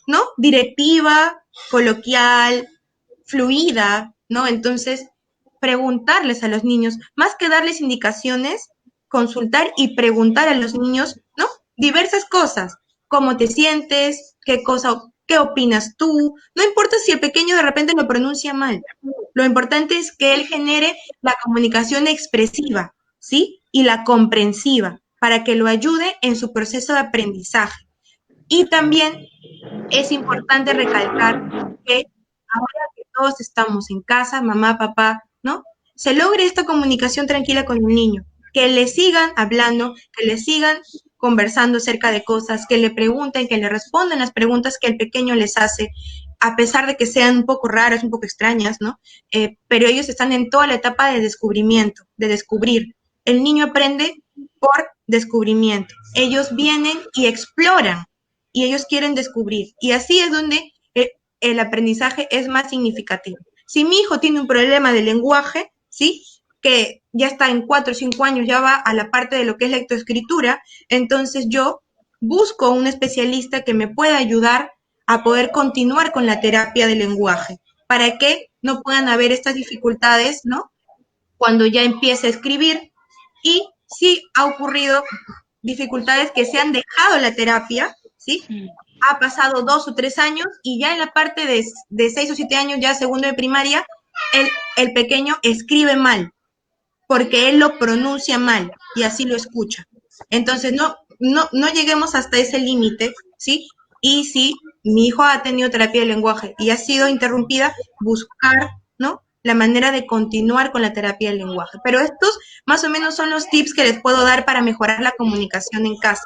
¿no? Directiva, coloquial, fluida, ¿no? Entonces, preguntarles a los niños, más que darles indicaciones, consultar y preguntar a los niños, ¿no? Diversas cosas, cómo te sientes, qué opinas tú, no importa si el pequeño de repente lo pronuncia mal, lo importante es que él genere la comunicación expresiva, ¿sí? Y la comprensiva, para que lo ayude en su proceso de aprendizaje. Y también es importante recalcar que ahora que todos estamos en casa, mamá, papá, ¿no? Se logre esta comunicación tranquila con el niño, que le sigan hablando, que le sigan conversando acerca de cosas, que le pregunten, que le respondan las preguntas que el pequeño les hace, a pesar de que sean un poco raras, un poco extrañas, ¿no? Pero ellos están en toda la etapa de descubrimiento, de descubrir. El niño aprende por descubrimiento. Ellos vienen y exploran y ellos quieren descubrir. Y así es donde el aprendizaje es más significativo. Si mi hijo tiene un problema de lenguaje, ¿sí? Que ya está en 4 o 5 años, ya va a la parte de lo que es lectoescritura, entonces yo busco un especialista que me pueda ayudar a poder continuar con la terapia del lenguaje, para que no puedan haber estas dificultades, ¿no? Cuando ya empiece a escribir. Y si ha ocurrido dificultades que se han dejado la terapia, ¿sí? Ha pasado 2 o 3 años y ya en la parte de 6 o 7 años, ya segundo de primaria, el pequeño escribe mal, porque él lo pronuncia mal y así lo escucha. Entonces, no lleguemos hasta ese límite, ¿sí? Y si mi hijo ha tenido terapia de lenguaje y ha sido interrumpida, buscar, ¿no? La manera de continuar con la terapia del lenguaje. Pero estos más o menos son los tips que les puedo dar para mejorar la comunicación en casa.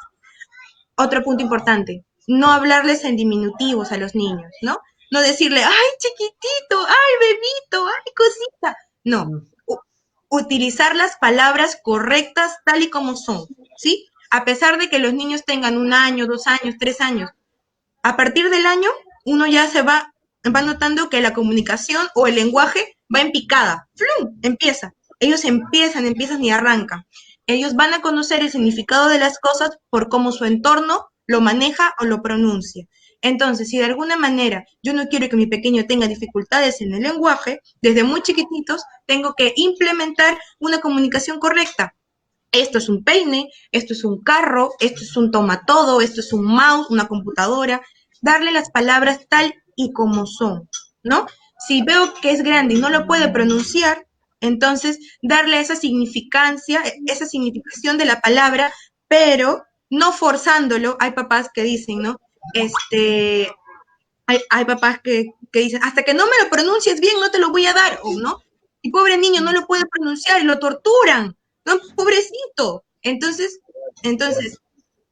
Otro punto importante, no hablarles en diminutivos a los niños, ¿no? No decirle, ay, chiquitito, ay, bebito, ay, cosita. No, utilizar las palabras correctas tal y como son, ¿sí? A pesar de que los niños tengan 1 año, 2 años, 3 años, a partir del año uno ya se va notando que la comunicación o el lenguaje va en picada, ¡flum! Empieza. Ellos empiezan y arrancan. Ellos van a conocer el significado de las cosas por cómo su entorno lo maneja o lo pronuncia. Entonces, si de alguna manera yo no quiero que mi pequeño tenga dificultades en el lenguaje, desde muy chiquititos tengo que implementar una comunicación correcta. Esto es un peine, esto es un carro, esto es un tomatodo, esto es un mouse, una computadora. Darle las palabras tal y como son, ¿no? Si veo que es grande y no lo puede pronunciar, entonces darle esa significancia, esa significación de la palabra, pero no forzándolo. Hay papás que dicen, ¿no? Hay papás que dicen, hasta que no me lo pronuncies bien, no te lo voy a dar, o no. Y pobre niño no lo puede pronunciar y lo torturan, ¿no? Pobrecito. Entonces,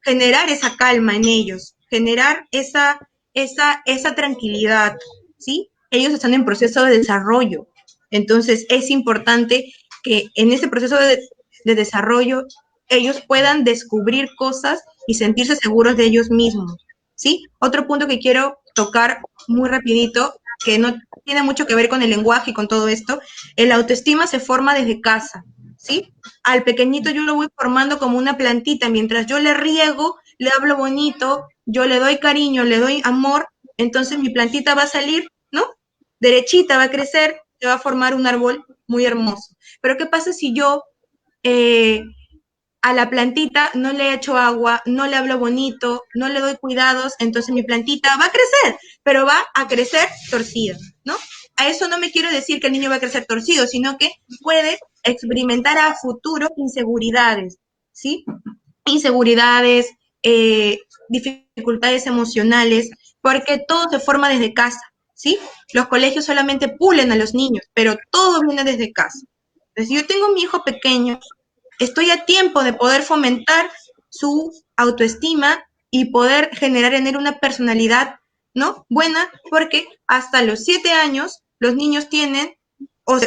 generar esa calma en ellos, generar esa tranquilidad, ¿sí? Ellos están en proceso de desarrollo. Entonces, es importante que en ese proceso de desarrollo ellos puedan descubrir cosas y sentirse seguros de ellos mismos, ¿sí? Otro punto que quiero tocar muy rapidito, que no tiene mucho que ver con el lenguaje y con todo esto, el autoestima se forma desde casa, ¿sí? Al pequeñito yo lo voy formando como una plantita, mientras yo le riego, le hablo bonito, yo le doy cariño, le doy amor, entonces mi plantita va a salir, ¿no? Derechita, va a crecer, se va a formar un árbol muy hermoso. Pero ¿qué pasa si yo a la plantita no le echo agua, no le hablo bonito, no le doy cuidados? Entonces mi plantita va a crecer, pero va a crecer torcida, ¿no? A eso no me quiero decir que el niño va a crecer torcido, sino que puede experimentar a futuro inseguridades, ¿sí? Inseguridades, dificultades emocionales, porque todo se forma desde casa, ¿sí? Los colegios solamente pulen a los niños, pero todo viene desde casa. Entonces, si yo tengo a mi hijo pequeño, estoy a tiempo de poder fomentar su autoestima y poder generar en él una personalidad, ¿no? Buena, porque hasta los 7 años los niños tienen o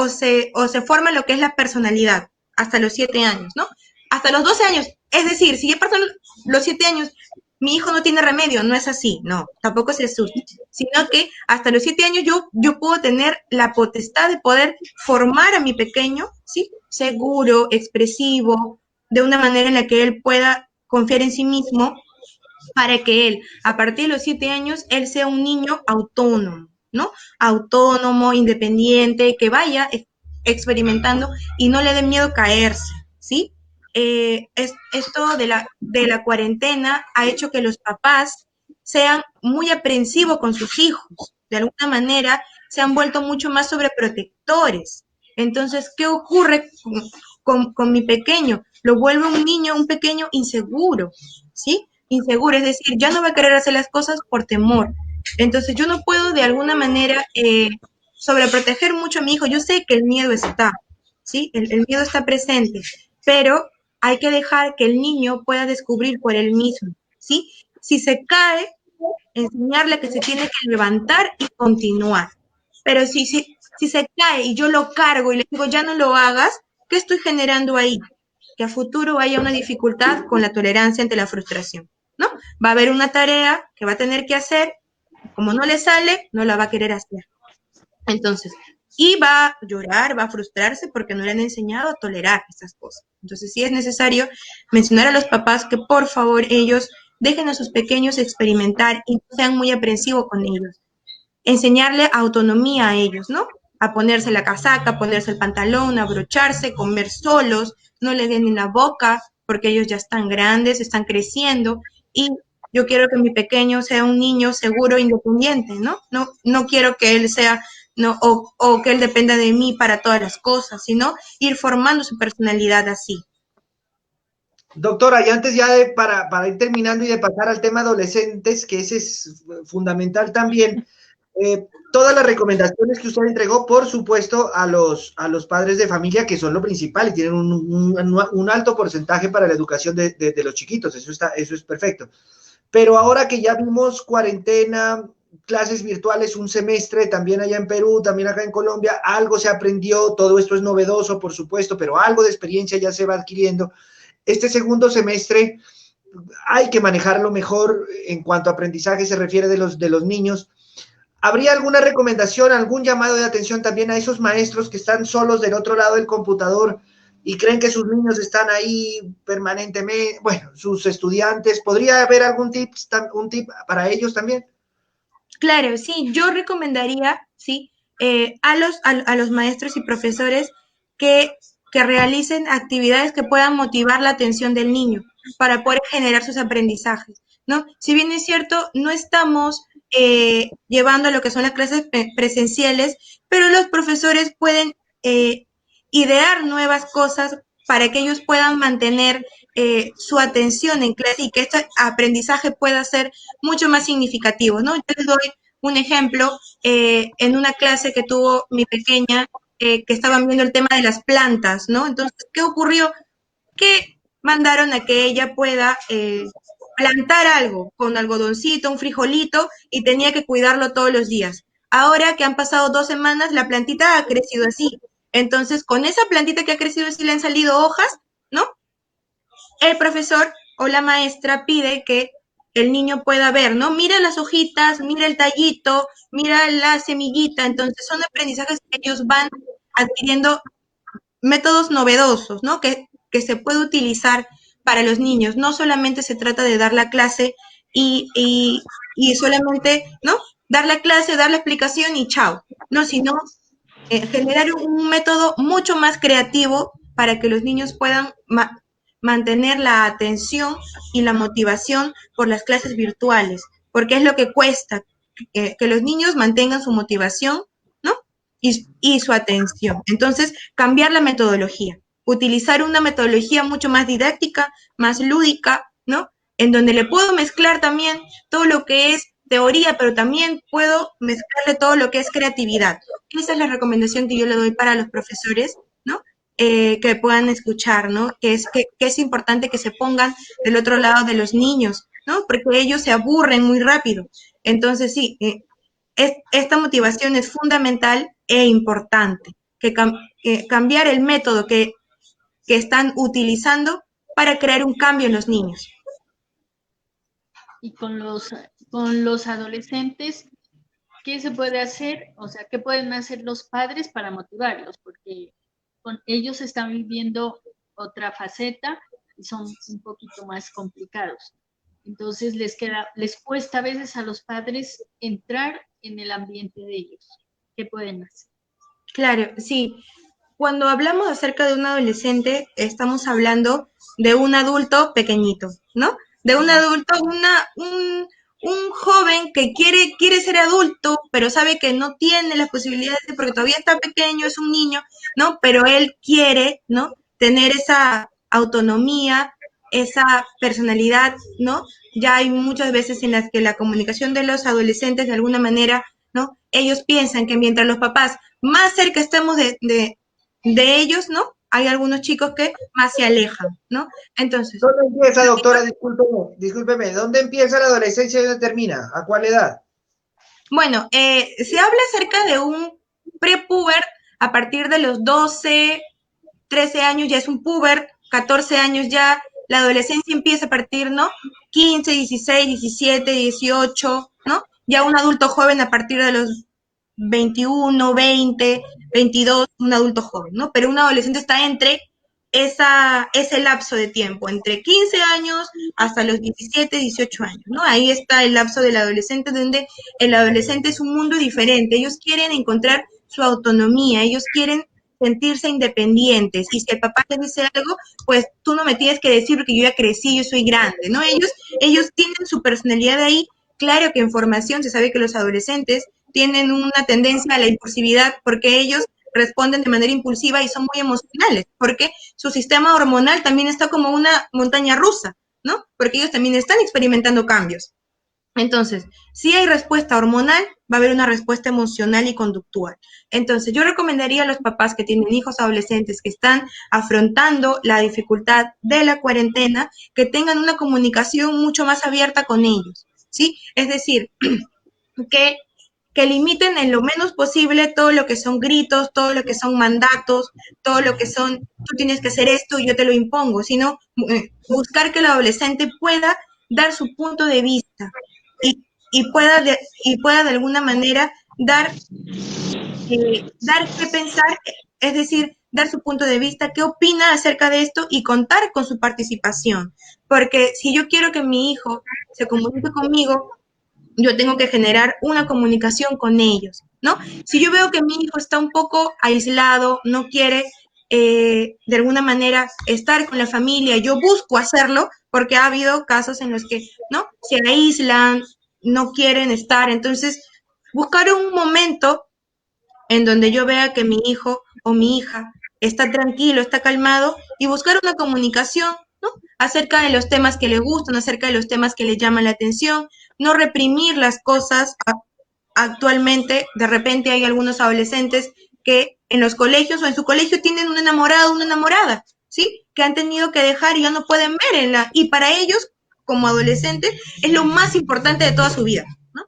se forma lo que es la personalidad, hasta los 7 años, ¿no? Hasta los 12 años, es decir, si ya pasan los 7 años, mi hijo no tiene remedio, no es así, no, tampoco se asuste, sino que hasta los 7 años yo puedo tener la potestad de poder formar a mi pequeño, ¿sí? Seguro, expresivo, de una manera en la que él pueda confiar en sí mismo, para que él, a partir de los 7 años, él sea un niño autónomo, ¿no? Autónomo, independiente, que vaya experimentando y no le dé miedo caerse, ¿sí? Esto de la cuarentena ha hecho que los papás sean muy aprensivos con sus hijos. De alguna manera se han vuelto mucho más sobreprotectores. Entonces, ¿qué ocurre con mi pequeño? Lo vuelve un niño, un pequeño inseguro, ¿sí? Inseguro, es decir, ya no va a querer hacer las cosas por temor. Entonces, yo no puedo de alguna manera sobreproteger mucho a mi hijo. Yo sé que el miedo está, ¿sí? El miedo está presente, pero hay que dejar que el niño pueda descubrir por él mismo, ¿sí? Si se cae, enseñarle que se tiene que levantar y continuar. Pero si se cae y yo lo cargo y le digo, ya no lo hagas, ¿qué estoy generando ahí? Que a futuro haya una dificultad con la tolerancia ante la frustración, ¿no? Va a haber una tarea que va a tener que hacer, como no le sale, no la va a querer hacer. Entonces, y va a llorar, va a frustrarse porque no le han enseñado a tolerar esas cosas. Entonces, sí es necesario mencionar a los papás que por favor ellos dejen a sus pequeños experimentar y no sean muy aprensivos con ellos. Enseñarle autonomía a ellos, ¿no? A ponerse la casaca, a ponerse el pantalón, a abrocharse, comer solos, no le den en la boca, porque ellos ya están grandes, están creciendo, y yo quiero que mi pequeño sea un niño seguro, independiente, ¿no? No quiero que él sea, no, o que él dependa de mí para todas las cosas, sino ir formando su personalidad así. Doctora, y antes ya para ir terminando y de pasar al tema adolescentes, que ese es fundamental también, todas las recomendaciones que usted entregó, por supuesto, a los padres de familia, que son lo principal y tienen un alto porcentaje para la educación de los chiquitos, eso es perfecto. Pero ahora que ya vimos cuarentena, clases virtuales, un semestre, también allá en Perú, también acá en Colombia, algo se aprendió, todo esto es novedoso, por supuesto, pero algo de experiencia ya se va adquiriendo. Este segundo semestre hay que manejarlo mejor en cuanto a aprendizaje se refiere de los niños. ¿Habría alguna recomendación, algún llamado de atención también a esos maestros que están solos del otro lado del computador y creen que sus niños están ahí permanentemente, bueno, sus estudiantes, ¿podría haber algún un tip para ellos también? Claro, sí, yo recomendaría, sí, a los maestros y profesores que, que realicen actividades que puedan motivar la atención del niño para poder generar sus aprendizajes, ¿no? Si bien es cierto, no estamos llevando lo que son las clases presenciales, pero los profesores pueden idear nuevas cosas para que ellos puedan mantener su atención en clase y que este aprendizaje pueda ser mucho más significativo, ¿no? Yo les doy un ejemplo en una clase que tuvo mi pequeña, que estaban viendo el tema de las plantas, ¿no? Entonces, ¿qué ocurrió? Que mandaron a que ella pueda plantar algo con algodoncito, un frijolito, y tenía que cuidarlo todos los días. Ahora que han pasado 2 semanas, la plantita ha crecido así. Entonces, con esa plantita que ha crecido así le han salido hojas, ¿no? El profesor o la maestra pide que el niño pueda ver, ¿no? Mira las hojitas, mira el tallito, mira la semillita. Entonces, son aprendizajes que ellos van adquiriendo métodos novedosos, ¿no? Que se puede utilizar para los niños. No solamente se trata de dar la clase y solamente, ¿no? Dar la clase, dar la explicación y chao, ¿no? Sino generar un método mucho más creativo para que los niños puedan mantener la atención y la motivación por las clases virtuales, porque es lo que cuesta que los niños mantengan su motivación, ¿no? Y su atención. Entonces, cambiar la metodología, utilizar una metodología mucho más didáctica, más lúdica, ¿no? En donde le puedo mezclar también todo lo que es teoría, pero también puedo mezclarle todo lo que es creatividad. Esa es la recomendación que yo le doy para los profesores, ¿no? Que puedan escuchar, ¿no? Que es importante que se pongan del otro lado de los niños, ¿no? Porque ellos se aburren muy rápido. Entonces, sí, esta motivación es fundamental e importante, que cambiar el método que están utilizando para crear un cambio en los niños. Y con los adolescentes, ¿qué se puede hacer? O sea, ¿qué pueden hacer los padres para motivarlos? Porque con ellos están viviendo otra faceta y son un poquito más complicados. Entonces les cuesta a veces a los padres entrar en el ambiente de ellos. ¿Qué pueden hacer? Claro, sí. Cuando hablamos acerca de un adolescente, estamos hablando de un adulto pequeñito, ¿no? De un adulto, un joven que quiere ser adulto, pero sabe que no tiene las posibilidades porque todavía está pequeño, es un niño, ¿no? Pero él quiere, ¿no? Tener esa autonomía, esa personalidad, ¿no? Ya hay muchas veces en las que la comunicación de los adolescentes, de alguna manera, ¿no? Ellos piensan que mientras los papás más cerca estemos de ellos, ¿no? Hay algunos chicos que más se alejan, ¿no? Entonces. ¿Dónde empieza, doctora? Discúlpeme, ¿dónde empieza la adolescencia y dónde termina? ¿A cuál edad? Bueno, se habla acerca de un prepuber a partir de los 12, 13 años ya es un puber, 14 años ya la adolescencia empieza a partir, ¿no? 15, 16, 17, 18, ¿no? Ya un adulto joven a partir de los 21, 20, 22, un adulto joven, ¿no? Pero un adolescente está entre ese lapso de tiempo, entre 15 años hasta los 17, 18 años, ¿no? Ahí está el lapso del adolescente, donde el adolescente es un mundo diferente. Ellos quieren encontrar su autonomía, ellos quieren sentirse independientes. Y si el papá te dice algo, pues tú no me tienes que decir porque yo ya crecí, yo soy grande, ¿no? Ellos tienen su personalidad ahí. Claro que en formación se sabe que los adolescentes tienen una tendencia a la impulsividad porque ellos responden de manera impulsiva y son muy emocionales, porque su sistema hormonal también está como una montaña rusa, ¿no? Porque ellos también están experimentando cambios. Entonces, si hay respuesta hormonal, va a haber una respuesta emocional y conductual. Entonces, yo recomendaría a los papás que tienen hijos adolescentes que están afrontando la dificultad de la cuarentena, que tengan una comunicación mucho más abierta con ellos, ¿sí? Es decir, que limiten en lo menos posible todo lo que son gritos, todo lo que son mandatos, todo lo que son, tú tienes que hacer esto y yo te lo impongo, sino buscar que el adolescente pueda dar su punto de vista y pueda de alguna manera dar que pensar, es decir, dar su punto de vista, qué opina acerca de esto y contar con su participación. Porque si yo quiero que mi hijo se comunique conmigo, yo tengo que generar una comunicación con ellos, ¿no? Si yo veo que mi hijo está un poco aislado, no quiere de alguna manera estar con la familia, yo busco hacerlo porque ha habido casos en los que, ¿no? Se aíslan, no quieren estar, entonces buscar un momento en donde yo vea que mi hijo o mi hija está tranquilo, está calmado y buscar una comunicación, ¿no? Acerca de los temas que le gustan, acerca de los temas que le llaman la atención, no reprimir las cosas. Actualmente, de repente hay algunos adolescentes que en los colegios o en su colegio tienen un enamorado o una enamorada, ¿sí? Que han tenido que dejar y ya no pueden ver y para ellos, como adolescentes, es lo más importante de toda su vida, ¿no?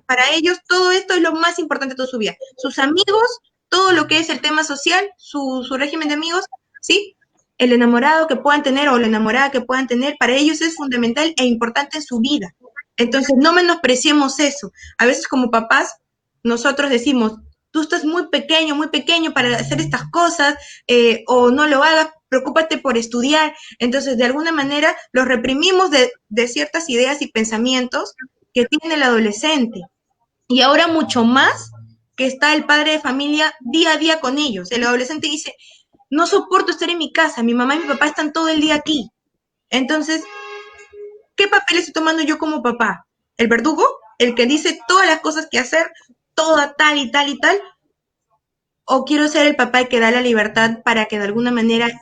Para ellos todo esto es lo más importante de toda su vida. Sus amigos, todo lo que es el tema social, su régimen de amigos, ¿sí? El enamorado que puedan tener o la enamorada que puedan tener, para ellos es fundamental e importante en su vida. Entonces, no menospreciemos eso. A veces como papás, nosotros decimos, tú estás muy pequeño para hacer estas cosas, o no lo hagas, preocúpate por estudiar. Entonces, de alguna manera, los reprimimos de ciertas ideas y pensamientos que tiene el adolescente. Y ahora mucho más que está el padre de familia día a día con ellos. El adolescente dice, no soporto estar en mi casa, mi mamá y mi papá están todo el día aquí. Entonces, ¿qué papel estoy tomando yo como papá? ¿El verdugo? ¿El que dice todas las cosas que hacer, toda tal y tal y tal? ¿O quiero ser el papá que da la libertad para que de alguna manera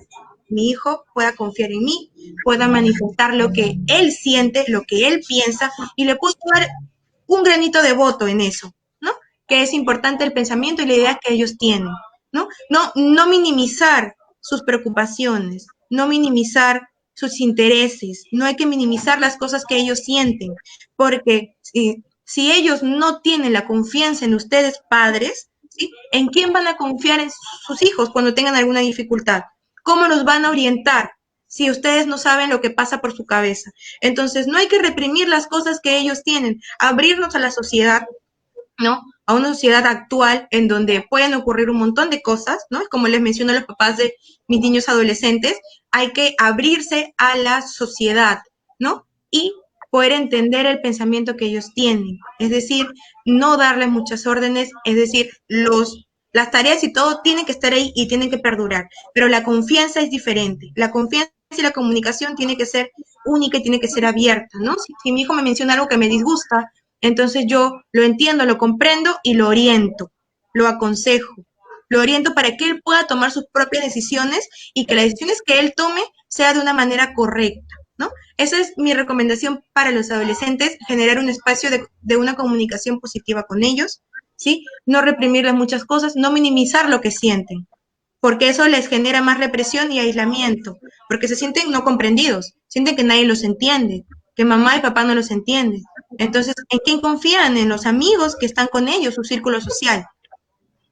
mi hijo pueda confiar en mí, pueda manifestar lo que él siente, lo que él piensa, y le puedo dar un granito de voto en eso, ¿no? Que es importante el pensamiento y la idea que ellos tienen, ¿no? No minimizar sus preocupaciones, no minimizar sus intereses, no hay que minimizar las cosas que ellos sienten, porque si ellos no tienen la confianza en ustedes, padres, ¿sí? ¿En quién van a confiar en sus hijos cuando tengan alguna dificultad? ¿Cómo los van a orientar si ustedes no saben lo que pasa por su cabeza? Entonces, no hay que reprimir las cosas que ellos tienen, abrirnos a la sociedad, ¿no? A una sociedad actual en donde pueden ocurrir un montón de cosas, ¿no? Como les menciono a los papás de mis niños adolescentes, hay que abrirse a la sociedad, ¿no? Y poder entender el pensamiento que ellos tienen. Es decir, no darles muchas órdenes, es decir, las tareas y todo tienen que estar ahí y tienen que perdurar, pero la confianza es diferente. La confianza y la comunicación tiene que ser única y tiene que ser abierta, ¿no? Si mi hijo me menciona algo que me disgusta, entonces yo lo entiendo, lo comprendo y lo oriento, lo aconsejo, lo oriento para que él pueda tomar sus propias decisiones y que las decisiones que él tome sea de una manera correcta, ¿no? Esa es mi recomendación para los adolescentes, generar un espacio de una comunicación positiva con ellos, ¿sí? No reprimirles muchas cosas, no minimizar lo que sienten, porque eso les genera más represión y aislamiento, porque se sienten no comprendidos, sienten que nadie los entiende, que mamá y papá no los entienden. Entonces, ¿en quién confían? En los amigos que están con ellos, su círculo social.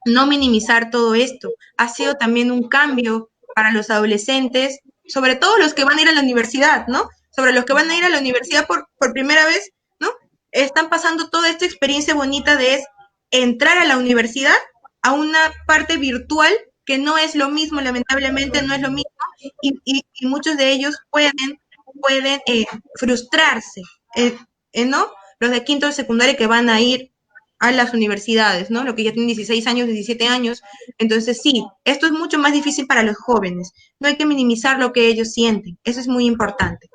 No minimizar todo esto. Ha sido también un cambio para los adolescentes, sobre todo los que van a ir a la universidad, ¿no? Sobre los que van a ir a la universidad por primera vez, ¿no? Están pasando toda esta experiencia bonita de entrar a la universidad, a una parte virtual que no es lo mismo, lamentablemente no es lo mismo, y muchos de ellos pueden frustrarse, ¿no? Los de quinto de secundaria que van a ir a las universidades, ¿no? Los que ya tienen 16 años, 17 años. Entonces, sí, esto es mucho más difícil para los jóvenes. No hay que minimizar lo que ellos sienten. Eso es muy importante.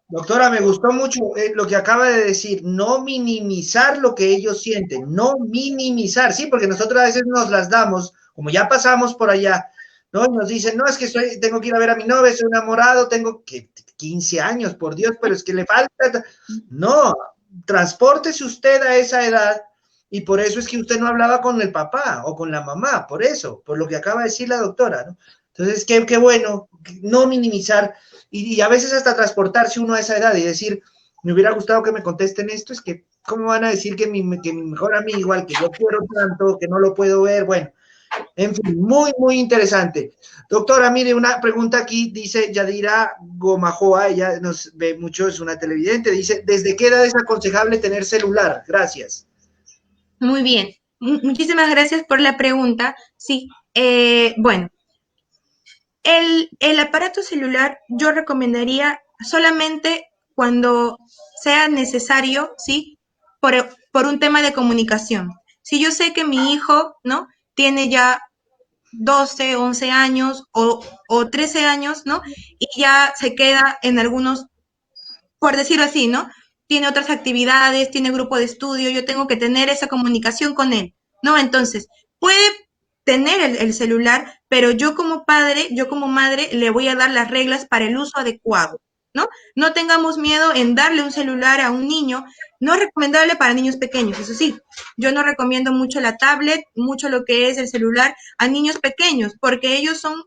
Doctora, me gustó mucho lo que acaba de decir, no minimizar lo que ellos sienten, no minimizar, sí, porque nosotros a veces nos las damos, como ya pasamos por allá, ¿no? Y nos dicen, no, es que tengo que ir a ver a mi novia, estoy enamorado, tengo que 15 años, por Dios, pero es que le falta. No, transpórtese usted a esa edad y por eso es que usted no hablaba con el papá o con la mamá, por eso, por lo que acaba de decir la doctora, ¿no? Entonces, qué bueno, no minimizar y a veces hasta transportarse uno a esa edad y decir, me hubiera gustado que me contesten esto, es que, ¿cómo van a decir que mi mejor amigo, al que yo quiero tanto, que no lo puedo ver? Bueno, en fin, muy interesante. Doctora, mire, una pregunta aquí, dice Yadira Gomajoa, ella nos ve mucho, es una televidente, dice, ¿desde qué edad es aconsejable tener celular? Gracias. Muy bien, muchísimas gracias por la pregunta. Sí, Bueno, el aparato celular yo recomendaría solamente cuando sea necesario, ¿sí? Por un tema de comunicación. Si yo sé que mi hijo, ¿no? Tiene ya 12, 11 años o 13 años, ¿no? Y ya se queda en algunos, por decirlo así, ¿no? Tiene otras actividades, tiene grupo de estudio, yo tengo que tener esa comunicación con él, ¿no? Entonces, puede tener el celular, pero yo como padre, yo como madre, le voy a dar las reglas para el uso adecuado, ¿no? No tengamos miedo en darle un celular a un niño, no es recomendable para niños pequeños, eso sí, yo no recomiendo mucho la tablet, mucho lo que es el celular a niños pequeños, porque ellos son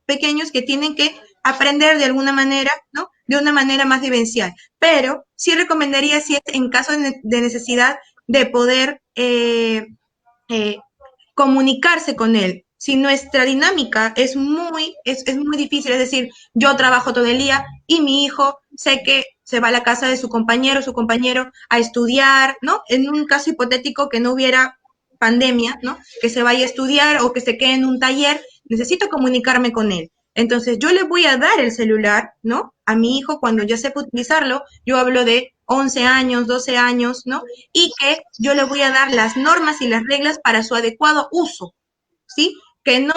pequeños que tienen que aprender de alguna manera, ¿no? De una manera más vivencial. Pero sí recomendaría, si es en caso de necesidad, de poder eh, comunicarse con él. Si nuestra dinámica es muy difícil, es decir, yo trabajo todo el día y mi hijo sé que se va a la casa de su compañero a estudiar, ¿no? En un caso hipotético que no hubiera pandemia, ¿no? Que se vaya a estudiar o que se quede en un taller, necesito comunicarme con él. Entonces, yo le voy a dar el celular, ¿no? A mi hijo cuando ya sepa utilizarlo, yo hablo de 11 años, 12 años, ¿no? Y que yo le voy a dar las normas y las reglas para su adecuado uso, ¿sí? Que no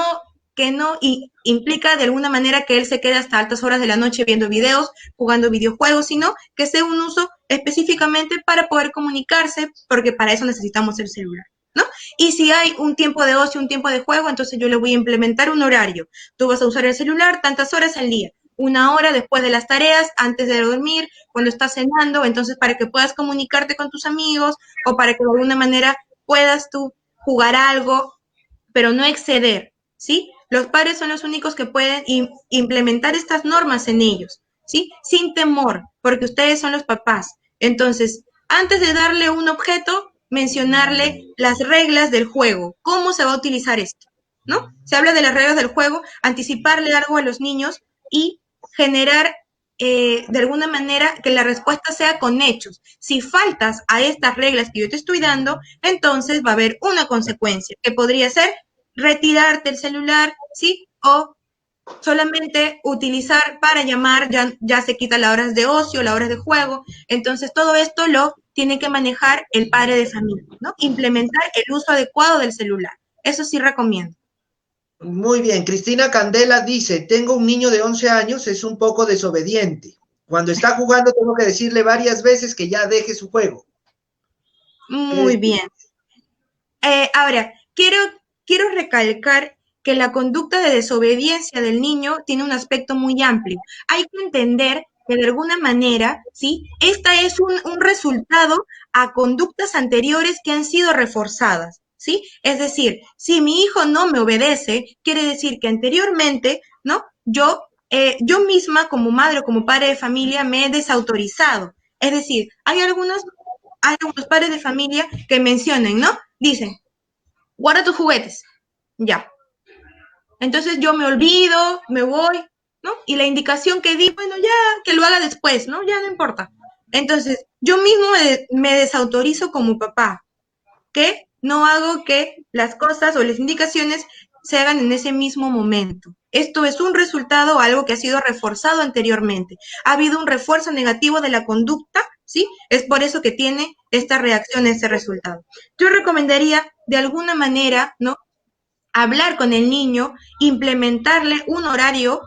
implica de alguna manera que él se quede hasta altas horas de la noche viendo videos, jugando videojuegos, sino que sea un uso específicamente para poder comunicarse, porque para eso necesitamos el celular, ¿no? Y si hay un tiempo de ocio, un tiempo de juego, entonces yo le voy a implementar un horario. Tú vas a usar el celular tantas horas al día, 1 hora después de las tareas, antes de dormir, cuando estás cenando, entonces para que puedas comunicarte con tus amigos o para que de alguna manera puedas tú jugar algo, pero no exceder, ¿sí? Los padres son los únicos que pueden implementar estas normas en ellos, ¿sí? Sin temor, porque ustedes son los papás. Entonces, antes de darle un objeto, mencionarle las reglas del juego, cómo se va a utilizar esto, ¿no? Se habla de las reglas del juego, anticiparle algo a los niños y generar de alguna manera que la respuesta sea con hechos. Si faltas a estas reglas que yo te estoy dando, entonces va a haber una consecuencia, que podría ser retirarte el celular, ¿sí? O solamente utilizar para llamar, ya se quita las horas de ocio, las horas de juego. Entonces, todo esto lo tiene que manejar el padre de familia, ¿no? Implementar el uso adecuado del celular. Eso sí recomiendo. Muy bien, Cristina Candela dice, tengo un niño de 11 años, es un poco desobediente. Cuando está jugando tengo que decirle varias veces que ya deje su juego. Muy bien. Ahora, quiero recalcar que la conducta de desobediencia del niño tiene un aspecto muy amplio. Hay que entender que de alguna manera, ¿sí? Esta es un resultado a conductas anteriores que han sido reforzadas, ¿sí? Es decir, si mi hijo no me obedece, quiere decir que anteriormente, ¿no? Yo misma como madre o como padre de familia me he desautorizado. Es decir, hay algunos padres de familia que mencionan, ¿no? Dicen, guarda tus juguetes. Ya. Entonces yo me olvido, me voy, ¿no? Y la indicación que di, bueno, ya, que lo haga después, ¿no? Ya no importa. Entonces, yo mismo me desautorizo como papá, que no hago que las cosas o las indicaciones se hagan en ese mismo momento. Esto es un resultado, algo que ha sido reforzado anteriormente. Ha habido un refuerzo negativo de la conducta, ¿sí? Es por eso que tiene esta reacción, este resultado. Yo recomendaría, de alguna manera, ¿no? Hablar con el niño, implementarle un horario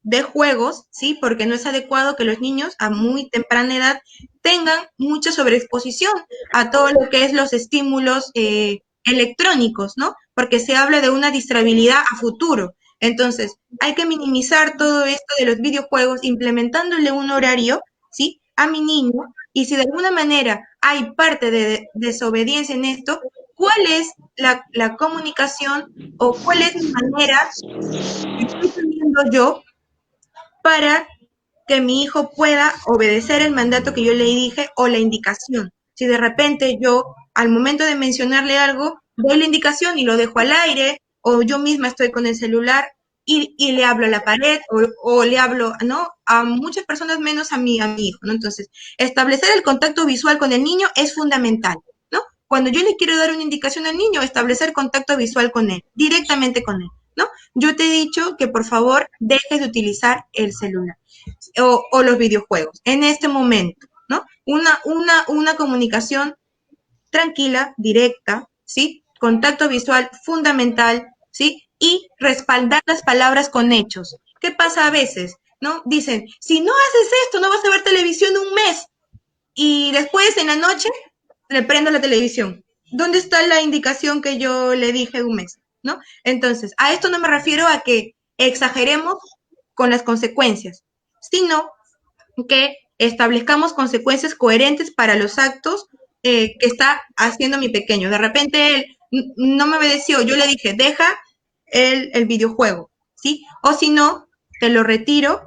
de juegos, ¿sí? Porque no es adecuado que los niños a muy temprana edad tengan mucha sobreexposición a todo lo que es los estímulos electrónicos, ¿no? Porque se habla de una distrabilidad a futuro. Entonces, hay que minimizar todo esto de los videojuegos implementándole un horario, ¿sí? A mi niño, y si de alguna manera hay parte de desobediencia en esto, ¿cuál es la comunicación o cuál es la manera que estoy teniendo yo para que mi hijo pueda obedecer el mandato que yo le dije o la indicación? Si de repente yo, al momento de mencionarle algo, doy la indicación y lo dejo al aire, o yo misma estoy con el celular y le hablo a la pared, o le hablo, ¿no? A muchas personas menos a mi hijo, ¿no? Entonces, establecer el contacto visual con el niño es fundamental, ¿no? cuando yo le quiero dar una indicación al niño, establecer contacto visual con él, directamente con él, ¿no? Yo te he dicho que por favor dejes de utilizar el celular o los videojuegos en este momento, ¿no? Una comunicación tranquila, directa, ¿sí? Contacto visual fundamental, ¿sí? Y respaldar las palabras con hechos. ¿Qué pasa a veces? ¿No? Dicen, si no haces esto, no vas a ver televisión un mes. Y después, en la noche, le prendo la televisión. ¿Dónde está la indicación que yo le dije un mes? ¿No? Entonces, a esto no me refiero a que exageremos con las consecuencias, sino que establezcamos consecuencias coherentes para los actos que está haciendo mi pequeño. De repente él no me obedeció, yo le dije, deja el videojuego, ¿sí? O si no, te lo retiro,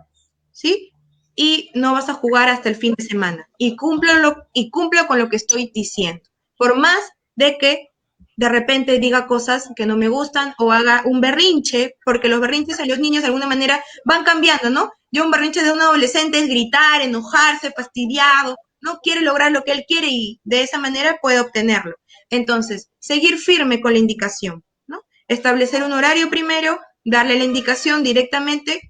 ¿sí? Y no vas a jugar hasta el fin de semana. Y cumplo con lo que estoy diciendo. Por más de que de repente diga cosas que no me gustan o haga un berrinche, porque los berrinches a los niños de alguna manera van cambiando, ¿no? Yo un berrinche de un adolescente es gritar, enojarse, fastidiado, no quiere lograr lo que él quiere y de esa manera puede obtenerlo. Entonces, seguir firme con la indicación, ¿no? Establecer un horario primero, darle la indicación directamente,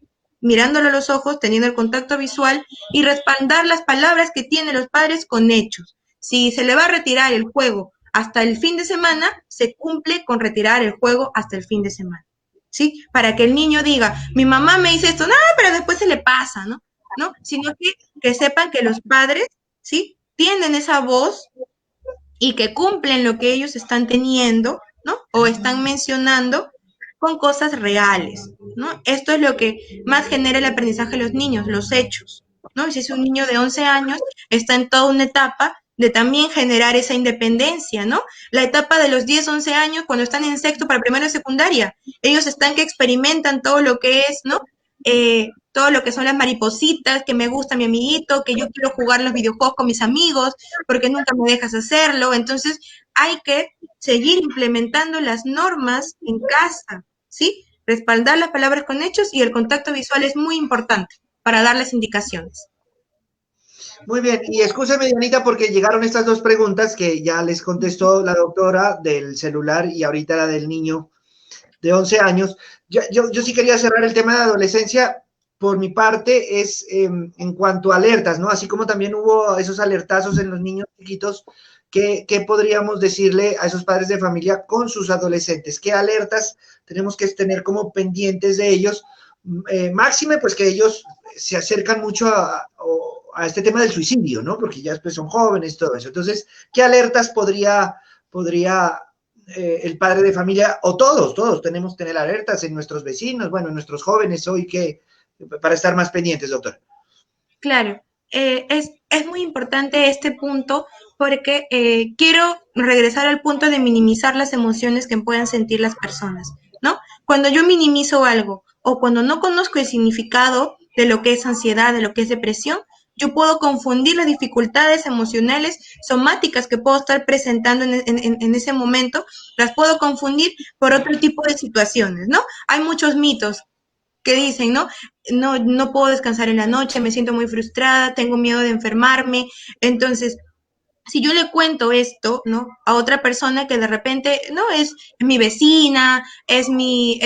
mirándolo a los ojos, teniendo el contacto visual y respaldar las palabras que tienen los padres con hechos. Si se le va a retirar el juego hasta el fin de semana, se cumple con retirar el juego hasta el fin de semana, ¿sí? Para que el niño diga, mi mamá me dice esto, no, pero después se le pasa, ¿no? ¿No? Sino que sepan que los padres, ¿sí? Tienen esa voz y que cumplen lo que ellos están teniendo, ¿no? O están mencionando con cosas reales, ¿no? Esto es lo que más genera el aprendizaje de los niños, los hechos, ¿no? Y si es un niño de 11 años, está en toda una etapa de también generar esa independencia, ¿no? La etapa de los 10, 11 años, cuando están en sexto para primero de secundaria, ellos están que experimentan todo lo que es, ¿no? Todo lo que son las maripositas, que me gusta mi amiguito, que yo quiero jugar los videojuegos con mis amigos, porque nunca me dejas hacerlo. Entonces, hay que seguir implementando las normas en casa, ¿sí? Respaldar las palabras con hechos y el contacto visual es muy importante para darles indicaciones. Muy bien, y escúcheme, Dianita, porque llegaron estas dos preguntas que ya les contestó la doctora del celular y ahorita la del niño de 11 años. Yo sí quería cerrar el tema de adolescencia. Por mi parte, es en cuanto a alertas, ¿no? Así como también hubo esos alertazos en los niños chiquitos, ¿qué podríamos decirle a esos padres de familia con sus adolescentes? ¿Qué alertas tenemos que tener como pendientes de ellos? Máxime, pues que ellos se acercan mucho a este tema del suicidio, ¿no? Porque ya después son jóvenes, todo eso. Entonces, ¿qué alertas podría el padre de familia, o todos tenemos que tener alertas en nuestros vecinos, bueno, en nuestros jóvenes hoy, para estar más pendientes, doctor? Claro, es muy importante este punto porque quiero regresar al punto de minimizar las emociones que puedan sentir las personas, ¿no? Cuando yo minimizo algo o cuando no conozco el significado de lo que es ansiedad, de lo que es depresión, yo puedo confundir las dificultades emocionales somáticas que puedo estar presentando en ese momento, las puedo confundir por otro tipo de situaciones, ¿no? Hay muchos mitos que dicen, ¿no? No puedo descansar en la noche, me siento muy frustrada, tengo miedo de enfermarme. Entonces, si yo le cuento esto, ¿no? A otra persona que de repente, no, es mi vecina, es mi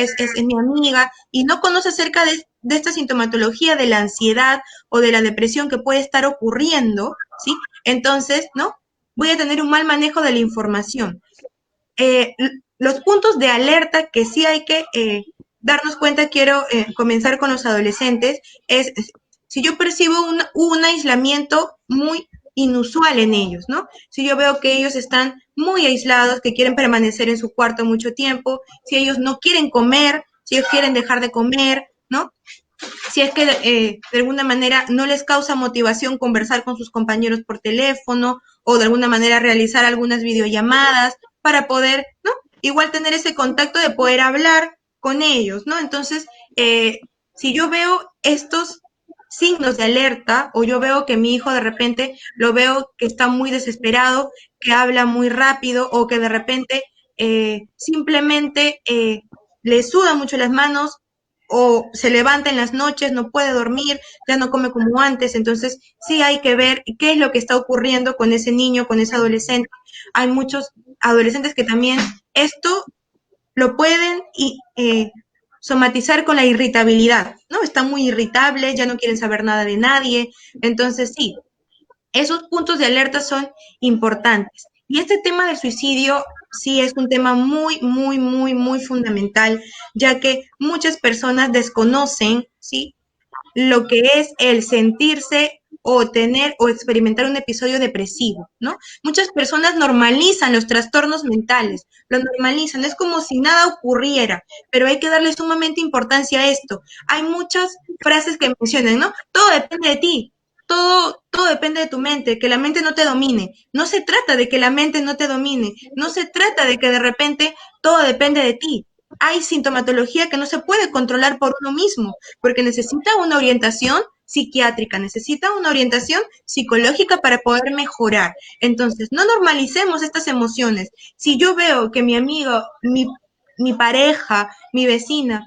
amiga, y no conoce acerca de esta sintomatología de la ansiedad o de la depresión que puede estar ocurriendo, ¿sí? Entonces, ¿no? Voy a tener un mal manejo de la información. Los puntos de alerta que sí hay que darnos cuenta, quiero comenzar con los adolescentes, es si yo percibo un aislamiento muy inusual en ellos, ¿no? Si yo veo que ellos están muy aislados, que quieren permanecer en su cuarto mucho tiempo, si ellos no quieren comer, si ellos quieren dejar de comer, ¿no? Si es que de alguna manera no les causa motivación conversar con sus compañeros por teléfono o de alguna manera realizar algunas videollamadas para poder, ¿no? Igual tener ese contacto de poder hablar con ellos, ¿no? Entonces, si yo veo estos signos de alerta o yo veo que mi hijo de repente lo veo que está muy desesperado, que habla muy rápido o que de repente simplemente le sudan mucho las manos o se levanta en las noches, no puede dormir, ya no come como antes. Entonces, sí hay que ver qué es lo que está ocurriendo con ese niño, con ese adolescente. Hay muchos adolescentes que también esto lo pueden somatizar con la irritabilidad, ¿no? Están muy irritables, ya no quieren saber nada de nadie. Entonces, sí, esos puntos de alerta son importantes. Y este tema del suicidio sí es un tema muy, muy, muy, muy fundamental, ya que muchas personas desconocen, ¿sí?, lo que es el sentirse o tener o experimentar un episodio depresivo, ¿no? Muchas personas normalizan los trastornos mentales, lo normalizan, es como si nada ocurriera, pero hay que darle sumamente importancia a esto. Hay muchas frases que mencionan, ¿no? Todo depende de ti, todo depende de tu mente, que la mente no te domine. No se trata de que la mente no te domine, no se trata de que de repente todo depende de ti. Hay sintomatología que no se puede controlar por uno mismo, porque necesita una orientación psiquiátrica, necesita una orientación psicológica para poder mejorar. Entonces, no normalicemos estas emociones. Si yo veo que mi amigo, mi pareja, mi vecina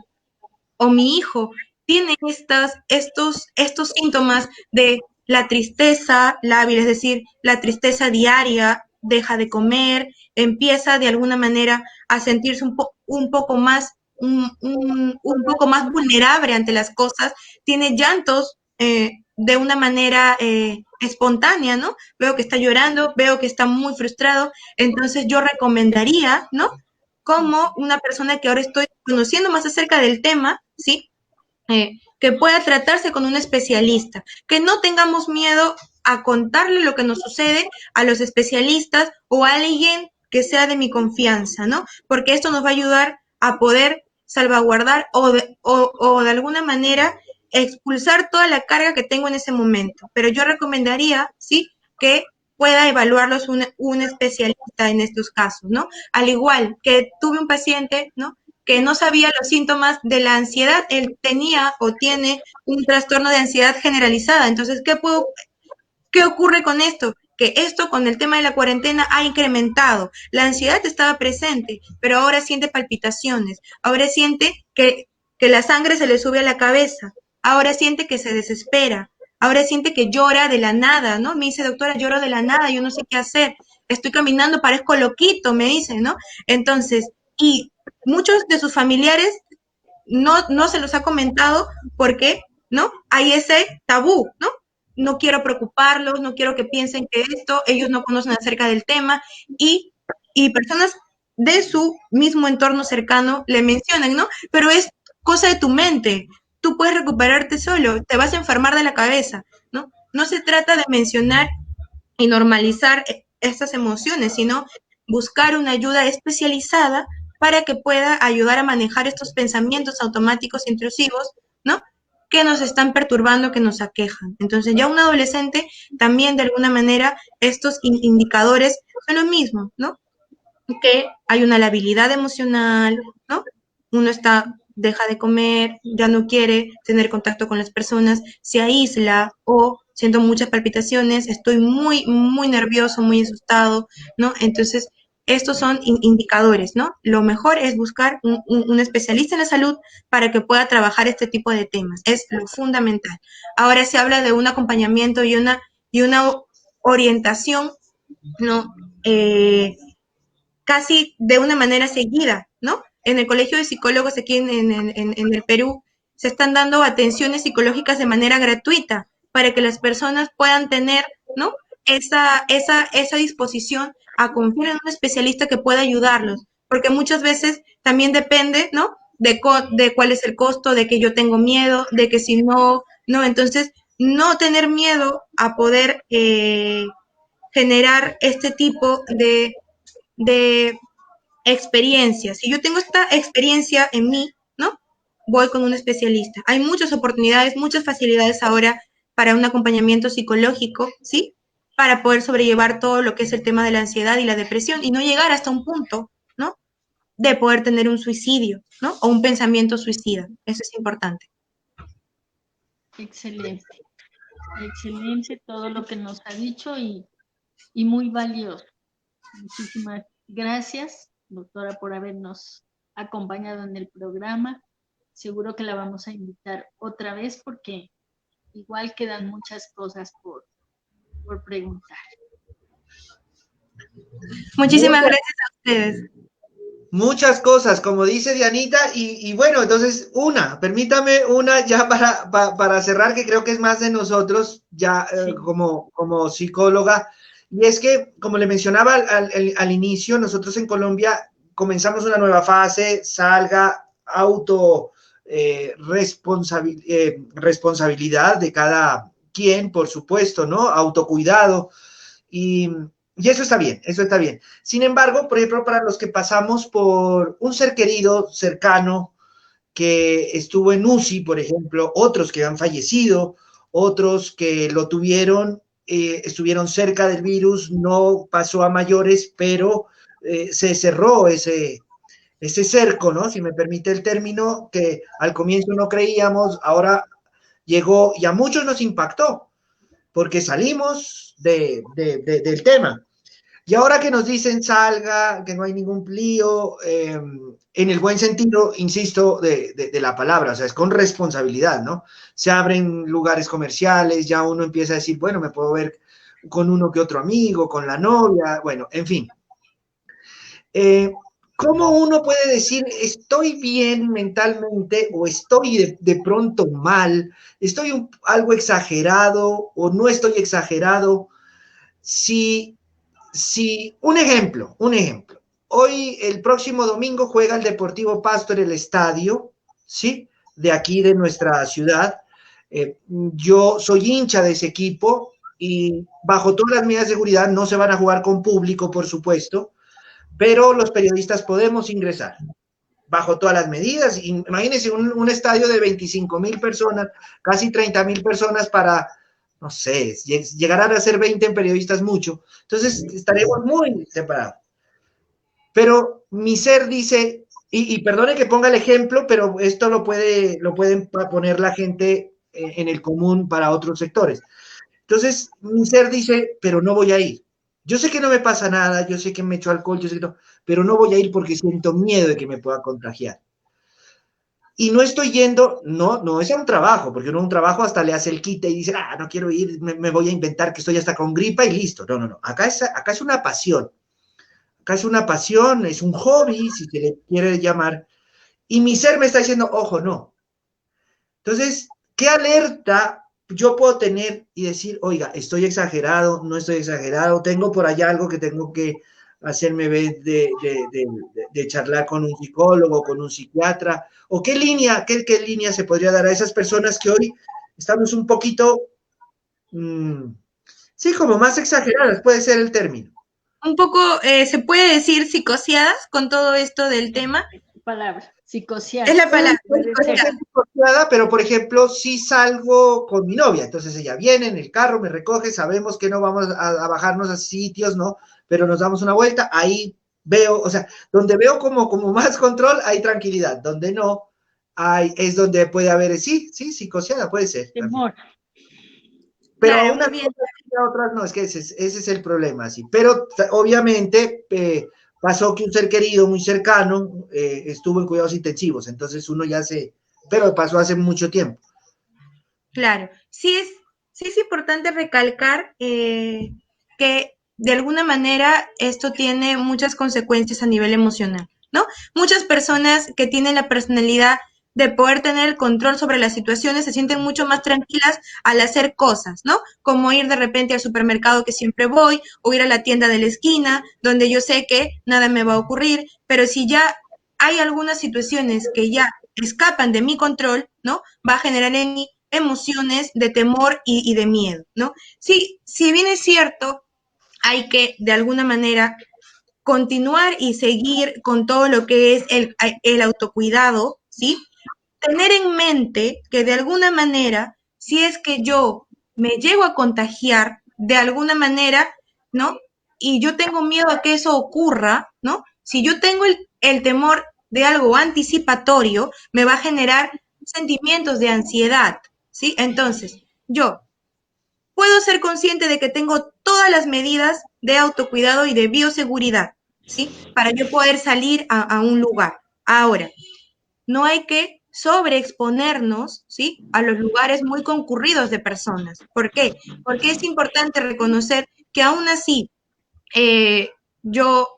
o mi hijo tiene estos síntomas de la tristeza lábil, es decir, la tristeza diaria, deja de comer, empieza de alguna manera a sentirse un poco más, un poco más vulnerable ante las cosas, tiene llantos de una manera espontánea, ¿no? Veo que está llorando, veo que está muy frustrado, entonces yo recomendaría, ¿no? Como una persona que ahora estoy conociendo más acerca del tema, ¿sí? Que pueda tratarse con un especialista, que no tengamos miedo a contarle lo que nos sucede a los especialistas o a alguien que sea de mi confianza, ¿no? Porque esto nos va a ayudar a poder salvaguardar o de alguna manera expulsar toda la carga que tengo en ese momento. Pero yo recomendaría, ¿sí?, que pueda evaluarlos un especialista en estos casos, ¿no? Al igual que tuve un paciente, ¿no?, que no sabía los síntomas de la ansiedad, él tenía o tiene un trastorno de ansiedad generalizada. Entonces, ¿qué ocurre con esto? Que esto con el tema de la cuarentena ha incrementado. La ansiedad estaba presente, pero ahora siente palpitaciones, ahora siente que la sangre se le sube a la cabeza, ahora siente que se desespera, ahora siente que llora de la nada, ¿no? Me dice, doctora, lloro de la nada, yo no sé qué hacer, estoy caminando, parezco loquito, me dice, ¿no? Entonces, y muchos de sus familiares no se los ha comentado porque, ¿no? Hay ese tabú, ¿no? No quiero preocuparlos, no quiero que piensen que esto, ellos no conocen acerca del tema y, y personas de su mismo entorno cercano le mencionan, ¿no? Pero es cosa de tu mente, tú puedes recuperarte solo, te vas a enfermar de la cabeza, ¿no? No se trata de mencionar y normalizar estas emociones, sino buscar una ayuda especializada para que pueda ayudar a manejar estos pensamientos automáticos intrusivos, ¿no?, que nos están perturbando, que nos aquejan. Entonces, ya un adolescente también de alguna manera estos indicadores son lo mismo, ¿no? Que hay una labilidad emocional, ¿no? Uno deja de comer, ya no quiere tener contacto con las personas, se aísla o siento muchas palpitaciones, estoy muy, muy nervioso, muy asustado, ¿no? Entonces, estos son indicadores, ¿no? Lo mejor es buscar un especialista en la salud para que pueda trabajar este tipo de temas, es lo fundamental. Ahora se habla de un acompañamiento y una orientación, ¿no? Casi de una manera seguida, ¿no? En el Colegio de Psicólogos aquí en el Perú se están dando atenciones psicológicas de manera gratuita para que las personas puedan tener, ¿no?, esa disposición a confiar en un especialista que pueda ayudarlos, porque muchas veces también depende, ¿no?, de cuál es el costo, de que yo tengo miedo, de que si no, no, entonces no tener miedo a poder generar este tipo de experiencia. Si yo tengo esta experiencia en mí, ¿no? Voy con un especialista. Hay muchas oportunidades, muchas facilidades ahora para un acompañamiento psicológico, ¿sí? Para poder sobrellevar todo lo que es el tema de la ansiedad y la depresión y no llegar hasta un punto, ¿no?, de poder tener un suicidio, ¿no?, o un pensamiento suicida. Eso es importante. Excelente, excelente todo lo que nos ha dicho y muy valioso. Muchísimas gracias, doctora, por habernos acompañado en el programa. seguro que la vamos a invitar otra vez porque igual quedan muchas cosas por preguntar. Muchísimas gracias a ustedes. Muchas cosas, como dice Dianita, y bueno, entonces permítame una ya para cerrar, que creo que es más de nosotros, ya Sí. como psicóloga, y es que, como le mencionaba al inicio, nosotros en Colombia comenzamos una nueva fase, responsabilidad de cada quien, por supuesto, ¿no? Autocuidado, y eso está bien, eso está bien. Sin embargo, por ejemplo, para los que pasamos por un ser querido, cercano, que estuvo en UCI, por ejemplo, otros que han fallecido, otros que lo tuvieron, estuvieron cerca del virus, no pasó a mayores, pero se cerró ese cerco, ¿no? Si me permite el término, que al comienzo no creíamos, ahora llegó y a muchos nos impactó, porque salimos del tema. Y ahora que nos dicen salga, que no hay ningún lío, en el buen sentido, insisto, de la palabra, o sea, es con responsabilidad, ¿no? Se abren lugares comerciales, ya uno empieza a decir, bueno, me puedo ver con uno que otro amigo, con la novia, bueno, en fin. ¿Cómo uno puede decir estoy bien mentalmente o estoy de pronto mal, estoy algo exagerado o no estoy exagerado? Si un ejemplo, hoy, el próximo domingo, juega el Deportivo Pasto en el estadio, ¿sí? De aquí, de nuestra ciudad. Yo soy hincha de ese equipo y bajo todas las medidas de seguridad no se van a jugar con público, por supuesto, pero los periodistas podemos ingresar bajo todas las medidas. Imagínense un estadio de 25,000 personas, casi 30,000 personas para, no sé, llegarán a ser 20 periodistas mucho. Entonces estaremos muy separados. Pero mi ser dice, y perdone que ponga el ejemplo, pero esto lo pueden poner la gente en el común para otros sectores. Entonces mi ser dice, pero no voy a ir. Yo sé que no me pasa nada, yo sé que me echo alcohol, yo sé que no, pero no voy a ir porque siento miedo de que me pueda contagiar. Y no estoy yendo, no es a un trabajo, porque uno a un trabajo hasta le hace el quite y dice, no quiero ir, me voy a inventar que estoy hasta con gripa y listo. No. Acá es una pasión. Acá es una pasión, es un hobby, si se le quiere llamar. Y mi ser me está diciendo, ojo, no. Entonces, ¿qué alerta yo puedo tener y decir, oiga, estoy exagerado, no estoy exagerado, tengo por allá algo que tengo que hacerme ver de charlar con un psicólogo, con un psiquiatra, o qué línea se podría dar a esas personas que hoy estamos un poquito, sí, como más exageradas, puede ser el término. Un poco, se puede decir psicoseadas con todo esto del tema. Palabra, psicoseada. Es la palabra. Psicoseada, pero por ejemplo, si salgo con mi novia, entonces ella viene en el carro, me recoge, sabemos que no vamos a bajarnos a sitios, ¿no? Pero nos damos una vuelta, ahí veo, o sea, donde veo como más control, hay tranquilidad, donde no, es donde puede haber, sí, psicoseada, puede ser. Temor. Pero Claro, unas cosas y otras no, es que ese es el problema, sí. Pero obviamente pasó que un ser querido muy cercano estuvo en cuidados intensivos, entonces uno pero pasó hace mucho tiempo. Claro, sí es importante recalcar que de alguna manera esto tiene muchas consecuencias a nivel emocional, ¿no? Muchas personas que tienen la personalidad de poder tener el control sobre las situaciones se sienten mucho más tranquilas al hacer cosas, ¿no? Como ir de repente al supermercado que siempre voy, o ir a la tienda de la esquina, donde yo sé que nada me va a ocurrir, pero si ya hay algunas situaciones que ya escapan de mi control, ¿no? Va a generar en mí emociones de temor y de miedo, ¿no? Sí, si bien es cierto, hay que de alguna manera continuar y seguir con todo lo que es el autocuidado, ¿sí? Tener en mente que de alguna manera, si es que yo me llego a contagiar de alguna manera, ¿no? Y yo tengo miedo a que eso ocurra, ¿no? Si yo tengo el temor de algo anticipatorio, me va a generar sentimientos de ansiedad, ¿sí? Entonces, yo puedo ser consciente de que tengo todas las medidas de autocuidado y de bioseguridad, ¿sí? Para yo poder salir a un lugar. Ahora, no hay que sobreexponernos, ¿sí?, a los lugares muy concurridos de personas. ¿Por qué? Porque es importante reconocer que aún así yo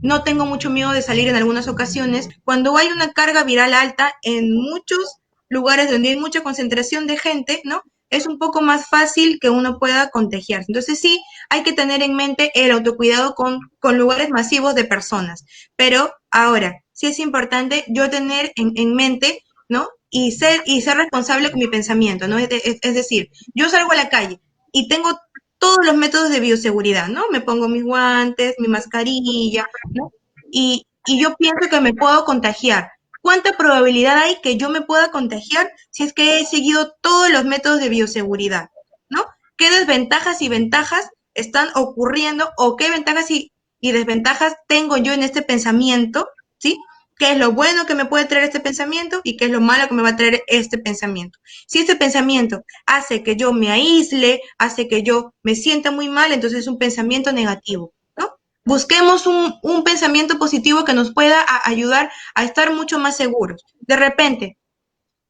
no tengo mucho miedo de salir en algunas ocasiones. Cuando hay una carga viral alta en muchos lugares donde hay mucha concentración de gente, ¿no? Es un poco más fácil que uno pueda contagiarse. Entonces sí, hay que tener en mente el autocuidado con lugares masivos de personas. Pero ahora, sí es importante yo tener en mente, ¿no? Y ser responsable con mi pensamiento, ¿no? Es decir, yo salgo a la calle y tengo todos los métodos de bioseguridad, ¿no? Me pongo mis guantes, mi mascarilla, ¿no? Y yo pienso que me puedo contagiar. ¿Cuánta probabilidad hay que yo me pueda contagiar si es que he seguido todos los métodos de bioseguridad, ¿no? ¿Qué desventajas y ventajas están ocurriendo o qué ventajas y desventajas tengo yo en este pensamiento, ¿sí? ¿Qué es lo bueno que me puede traer este pensamiento y qué es lo malo que me va a traer este pensamiento? Si este pensamiento hace que yo me aísle, hace que yo me sienta muy mal, entonces es un pensamiento negativo, ¿no? Busquemos un pensamiento positivo que nos pueda ayudar a estar mucho más seguros. De repente,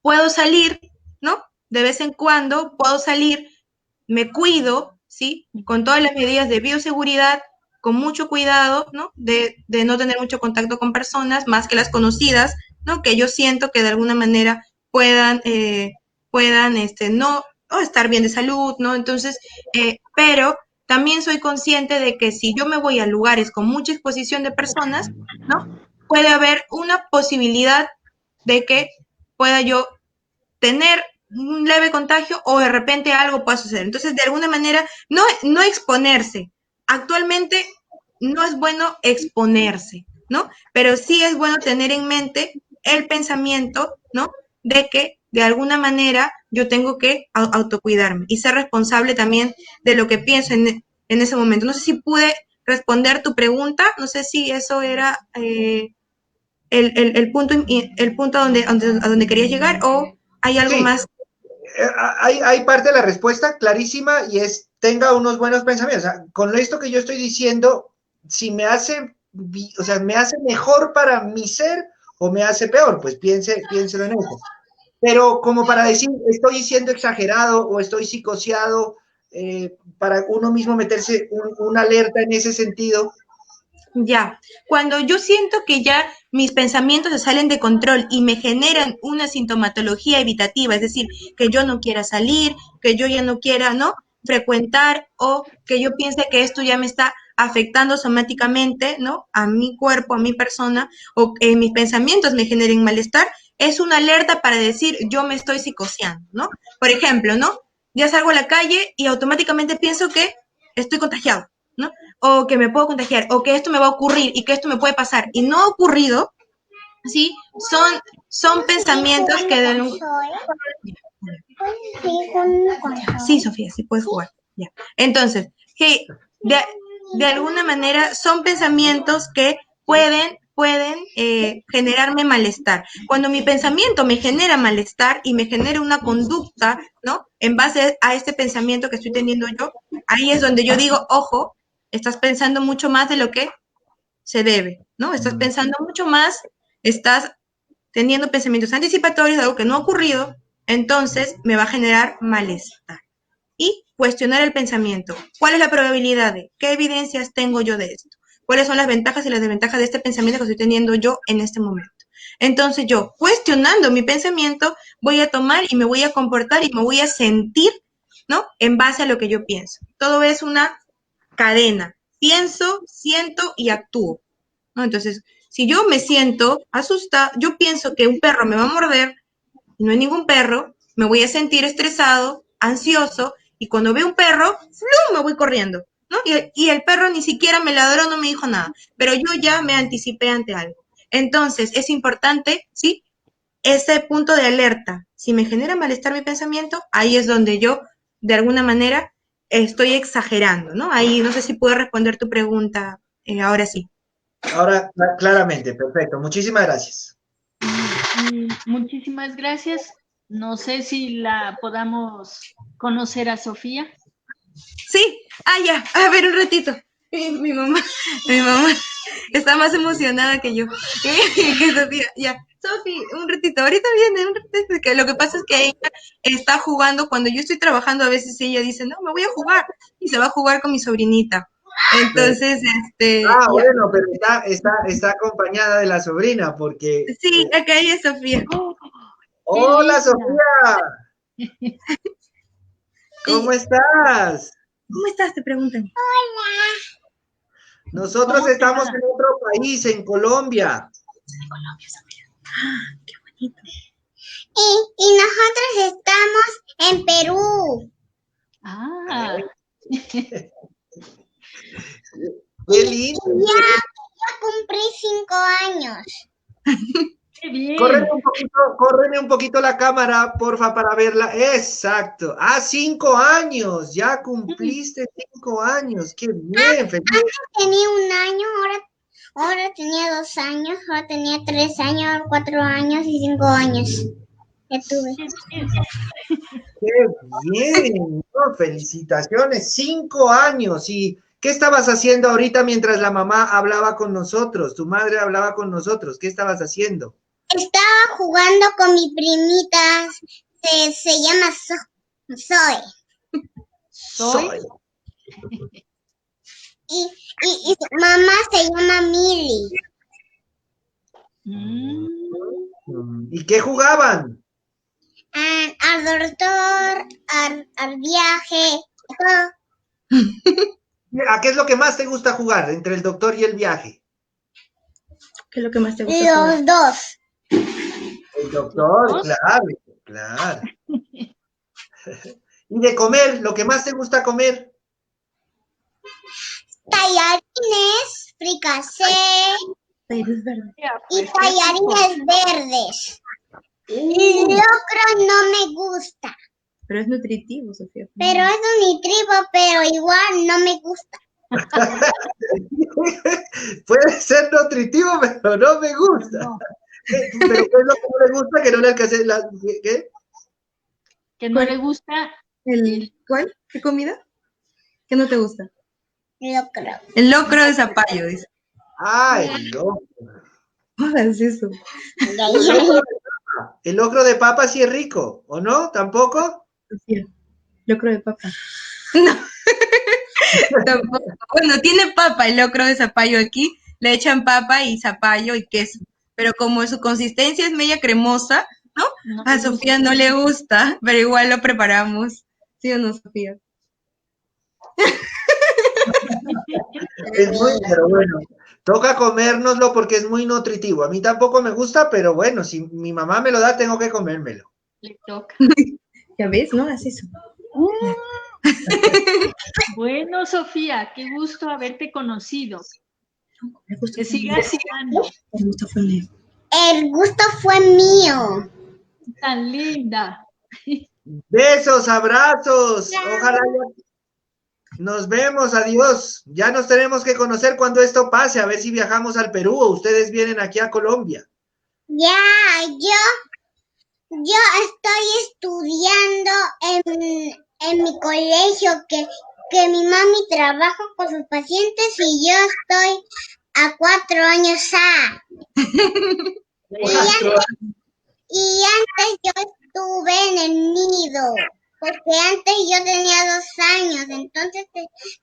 puedo salir, ¿no? De vez en cuando puedo salir, me cuido, ¿sí? Con todas las medidas de bioseguridad, con mucho cuidado, ¿no? De no tener mucho contacto con personas, más que las conocidas, ¿no? Que yo siento que de alguna manera puedan no estar bien de salud, ¿no? Entonces, pero también soy consciente de que si yo me voy a lugares con mucha exposición de personas, ¿no? Puede haber una posibilidad de que pueda yo tener un leve contagio o de repente algo pueda suceder. Entonces, de alguna manera, no exponerse. Actualmente no es bueno exponerse, ¿no? Pero sí es bueno tener en mente el pensamiento, ¿no? De que de alguna manera yo tengo que autocuidarme y ser responsable también de lo que pienso en ese momento. No sé si pude responder tu pregunta, no sé si eso era el punto a donde querías llegar o hay algo Sí, más. hay parte de la respuesta clarísima y es tenga unos buenos pensamientos. O sea, con esto que yo estoy diciendo, si me hace, o sea, me hace mejor para mi ser o me hace peor, pues piénselo en eso. Pero como para decir, estoy siendo exagerado o estoy psicoseado, para uno mismo meterse una alerta en ese sentido. Ya, cuando yo siento que ya mis pensamientos se salen de control y me generan una sintomatología evitativa, es decir, que yo no quiera salir, que yo ya no quiera, ¿no?, frecuentar o que yo piense que esto ya me está afectando somáticamente, ¿no?, a mi cuerpo, a mi persona, o que mis pensamientos me generen malestar, es una alerta para decir yo me estoy psicoseando, ¿no? Por ejemplo, ¿no? Ya salgo a la calle y automáticamente pienso que estoy contagiado, ¿no? O que me puedo contagiar, o que esto me va a ocurrir y que esto me puede pasar, y no ha ocurrido, ¿sí? Son pensamientos que de Sí, Sofía, sí puedes jugar. Ya. Entonces, que de alguna manera son pensamientos que pueden generarme malestar. Cuando mi pensamiento me genera malestar y me genera una conducta, ¿no? En base a este pensamiento que estoy teniendo yo, ahí es donde yo digo, ojo, estás pensando mucho más de lo que se debe, ¿no? Estás pensando mucho más, estás teniendo pensamientos anticipatorios de algo que no ha ocurrido, entonces me va a generar malestar. Y cuestionar el pensamiento. ¿Cuál es la probabilidad de? ¿Qué evidencias tengo yo de esto? ¿Cuáles son las ventajas y las desventajas de este pensamiento que estoy teniendo yo en este momento? Entonces yo, cuestionando mi pensamiento, voy a tomar y me voy a comportar y me voy a sentir, ¿no? En base a lo que yo pienso. Todo es una cadena. Pienso, siento y actúo, ¿no? Entonces, si yo me siento asustada, yo pienso que un perro me va a morder, y no hay ningún perro, me voy a sentir estresado, ansioso, y cuando veo un perro, ¡flum!, me voy corriendo, ¿no? Y el perro ni siquiera me ladró, no me dijo nada, pero yo ya me anticipé ante algo. Entonces, es importante, ¿sí?, ese punto de alerta. Si me genera malestar mi pensamiento, ahí es donde yo, de alguna manera, estoy exagerando, ¿no? Ahí no sé si puedo responder tu pregunta, ahora sí. Ahora, claramente, perfecto. Muchísimas gracias. Muchísimas gracias. No sé si la podamos conocer a Sofía. Sí, ya, a ver un ratito. Mi mamá está más emocionada que yo. Que Sofía, ya. Sofi, un ratito, ahorita viene, un ratito, porque lo que pasa es que ella está jugando, cuando yo estoy trabajando, a veces ella dice, no, me voy a jugar, y se va a jugar con mi sobrinita. Entonces, ya. Bueno, pero está acompañada de la sobrina, porque... Sí, acá ella es Sofía. Oh, qué Hola, linda. Sofía. ¿Cómo estás? ¿Cómo estás? Te preguntan. Nosotros ¿Cómo te estamos va? en otro país, en Colombia. De Colombia, Sofía. Ah, qué bonito. Y nosotros estamos en Perú. Ah, Qué lindo. Ya cumplí 5 años. qué bien. Córreme un poquito la cámara, porfa, para verla. Exacto. 5 años. Ya cumpliste 5 años. Qué bien, feliz. Antes tenía 1 año, ahora tenía 2 años, ahora tenía 3 años, 4 años y 5 años. Ya tuve. Qué bien. Qué bien. ¿No? Felicitaciones. 5 años. ¿Y qué estabas haciendo ahorita mientras la mamá hablaba con nosotros? Tu madre hablaba con nosotros. ¿Qué estabas haciendo? Estaba jugando con mi primita, se llama Zoe. Soy. Y su mamá se llama Milly. ¿Y qué jugaban? Al doctor, al viaje, ¿A qué es lo que más te gusta jugar entre el doctor y el viaje? ¿Qué es lo que más te gusta jugar? los dos. El doctor, claro, claro. Y de comer, lo que más te gusta comer. Tallarines, fricasé Pero es verdad. Ya, y pues, qué rico. tallarines verdes. Locro no me gusta, Pero es nutritivo, Sofía. pero es nutritivo, pero igual no me gusta. Puede ser nutritivo, pero no me gusta. No, ¿Pero qué es lo que no le gusta? Que no le alcancé la... ¿Qué? que no le gusta. ¿Cuál? ¿Qué comida? ¿Qué no te gusta? Locro. El locro de zapallo, dice. El locro. No hagas eso. El locro de papa sí es rico, ¿o no? ¿Tampoco? Sofía, locro de papa. No. Tampoco. Bueno, tiene papa el locro de zapallo aquí. Le echan papa y zapallo y queso. Pero como su consistencia es media cremosa, ¿no? No A me Sofía gusta. no le gusta, pero igual lo preparamos. ¿Sí o no, Sofía? Pero bueno, toca comérnoslo porque es muy nutritivo. A mí tampoco me gusta, pero bueno, si mi mamá me lo da, tengo que comérmelo. Le toca. Ya ves, no hagas eso. Bueno, Sofía, qué gusto haberte conocido. El gusto Que fue mío. sigas jugando. El gusto fue mío. El gusto fue mío. Tan linda. Besos, abrazos. Ojalá nos vemos, adiós. Ya nos tenemos que conocer cuando esto pase, a ver si viajamos al Perú o ustedes vienen aquí a Colombia. Ya, yo estoy estudiando en mi colegio que mi mami trabaja con sus pacientes y yo estoy a 4 años y antes yo estuve en el nido, porque antes yo tenía 2 años, entonces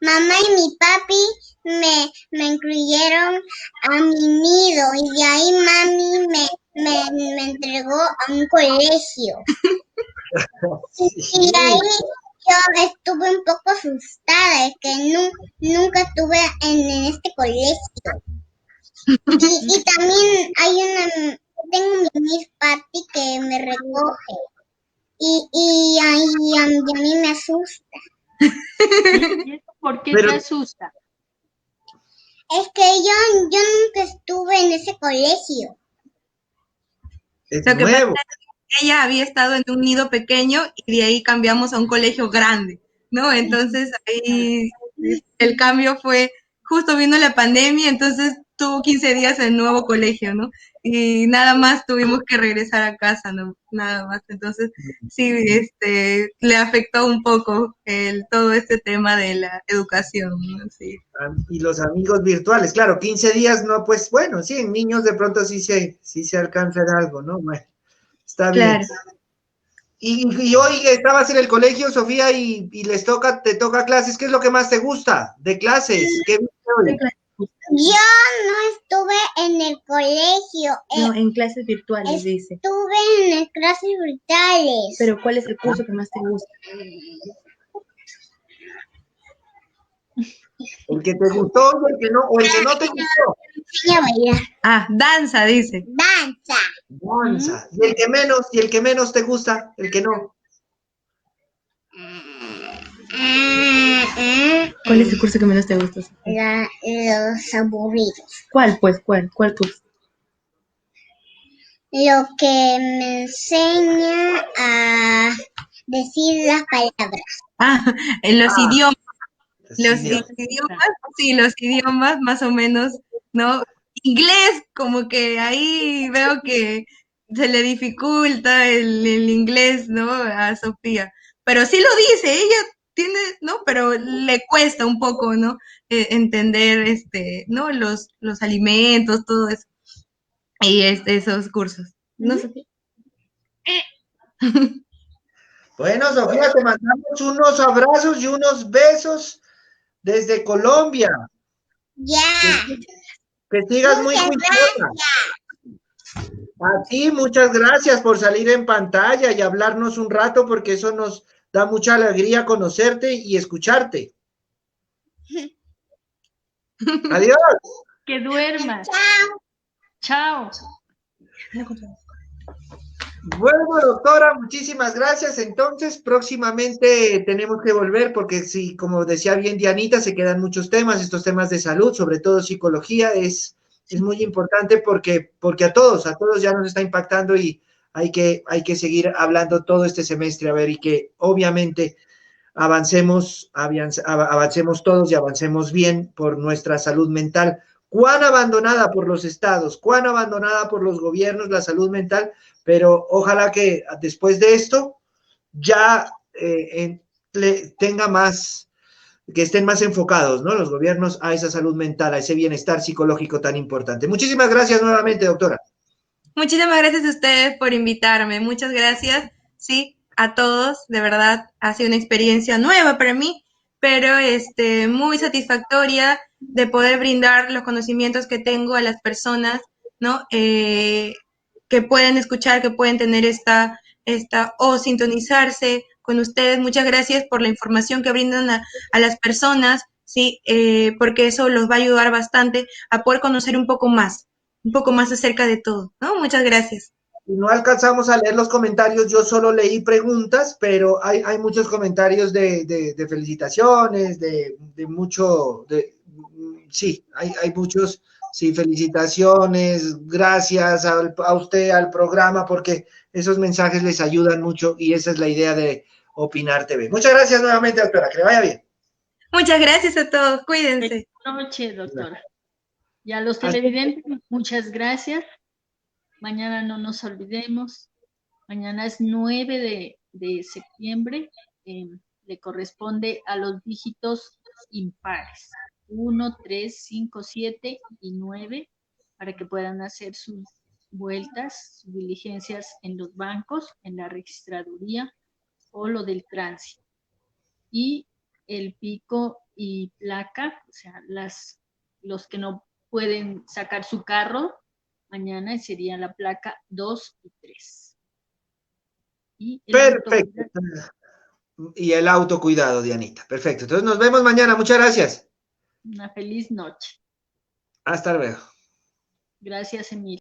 mamá y mi papi me incluyeron a mi nido y de ahí mami me entregó a un colegio. Y ahí yo estuve un poco asustada, es que nunca estuve en este colegio. Y también tengo mi Miss Patty que me recoge. Y a mí me asusta. ¿Y eso por qué te asusta? Es que yo nunca estuve en ese colegio. Es Lo que nuevo. pasa es que ella había estado en un nido pequeño y de ahí cambiamos a un colegio grande, ¿no? Entonces ahí el cambio fue, justo vino la pandemia, entonces tuvo 15 días en el nuevo colegio, ¿no? y nada más tuvimos que regresar a casa, ¿no? Nada más. Entonces, sí, le afectó un poco todo este tema de la educación, ¿no? Sí. Y los amigos virtuales, claro, 15 días no, pues bueno, sí, en niños de pronto sí se alcanza algo, ¿no? Bueno, está bien. Claro. Y hoy estabas en el colegio, Sofía, y te toca clases. ¿Qué es lo que más te gusta de clases? ¿Qué viste hoy? Yo no estuve en el colegio. No, en clases virtuales, dice. Estuve en las clases virtuales. Pero ¿cuál es el curso que más te gusta? El que te gustó o el que no te gustó. Voy a bailar. Ah, danza, dice. Danza. Danza. Y el que menos te gusta, el que no. ¿Cuál es el curso que menos te gusta? Los aburridos. ¿Cuál, pues? ¿Cuál curso? Lo que me enseña a decir las palabras. Ah, en los idiomas. Los idiomas. idiomas, sí, los idiomas más o menos, ¿no? Inglés, como que ahí veo que se le dificulta el inglés, ¿no? A Sofía. Pero sí lo dice, ella tiene, ¿no? Pero le cuesta un poco, ¿no? Entender, ¿no? Los alimentos, todo eso. Y esos cursos. ¿No, Sofía? Bueno, Sofía, te mandamos unos abrazos y unos besos desde Colombia. Ya. Que sigas muy juiciosa. A ti, muchas gracias por salir en pantalla y hablarnos un rato, porque eso nos da mucha alegría conocerte y escucharte. Adiós. Que duermas. Chao. Chao. Bueno, doctora, muchísimas gracias. Entonces, próximamente tenemos que volver porque sí, como decía bien Dianita, se quedan muchos temas, estos temas de salud, sobre todo psicología, es muy importante porque a todos ya nos está impactando y hay que seguir hablando todo este semestre, a ver, y que obviamente avancemos todos y avancemos bien por nuestra salud mental. Cuán abandonada por los estados, cuán abandonada por los gobiernos la salud mental, pero ojalá que después de esto ya tenga más, que estén más enfocados, ¿no? Los gobiernos a esa salud mental, a ese bienestar psicológico tan importante. Muchísimas gracias nuevamente, doctora. Muchísimas gracias a ustedes por invitarme. Muchas gracias, sí, a todos. De verdad, ha sido una experiencia nueva para mí, pero muy satisfactoria de poder brindar los conocimientos que tengo a las personas, ¿no? Que pueden escuchar, que pueden tener o sintonizarse con ustedes. Muchas gracias por la información que brindan a las personas, sí, porque eso los va a ayudar bastante a poder conocer un poco más acerca de todo, ¿no? Muchas gracias. No alcanzamos a leer los comentarios, yo solo leí preguntas, pero hay muchos comentarios de felicitaciones, sí, hay muchos, sí, felicitaciones, gracias a usted, al programa, porque esos mensajes les ayudan mucho y esa es la idea de Opinar TV. Muchas gracias nuevamente, doctora, que le vaya bien. Muchas gracias a todos, cuídense. Buenas noches, doctora. Y a los televidentes, muchas gracias. Mañana no nos olvidemos. Mañana es 9 de septiembre. Le corresponde a los dígitos impares. 1, 3, 5, 7 y 9, para que puedan hacer sus vueltas, sus diligencias en los bancos, en la registraduría o lo del tránsito. Y el pico y placa, o sea, los que no pueden sacar su carro, mañana sería la placa 2 y 3. Perfecto. Y el autocuidado, Dianita. Perfecto. Entonces nos vemos mañana. Muchas gracias. Una feliz noche. Hasta luego. Gracias, Emilio.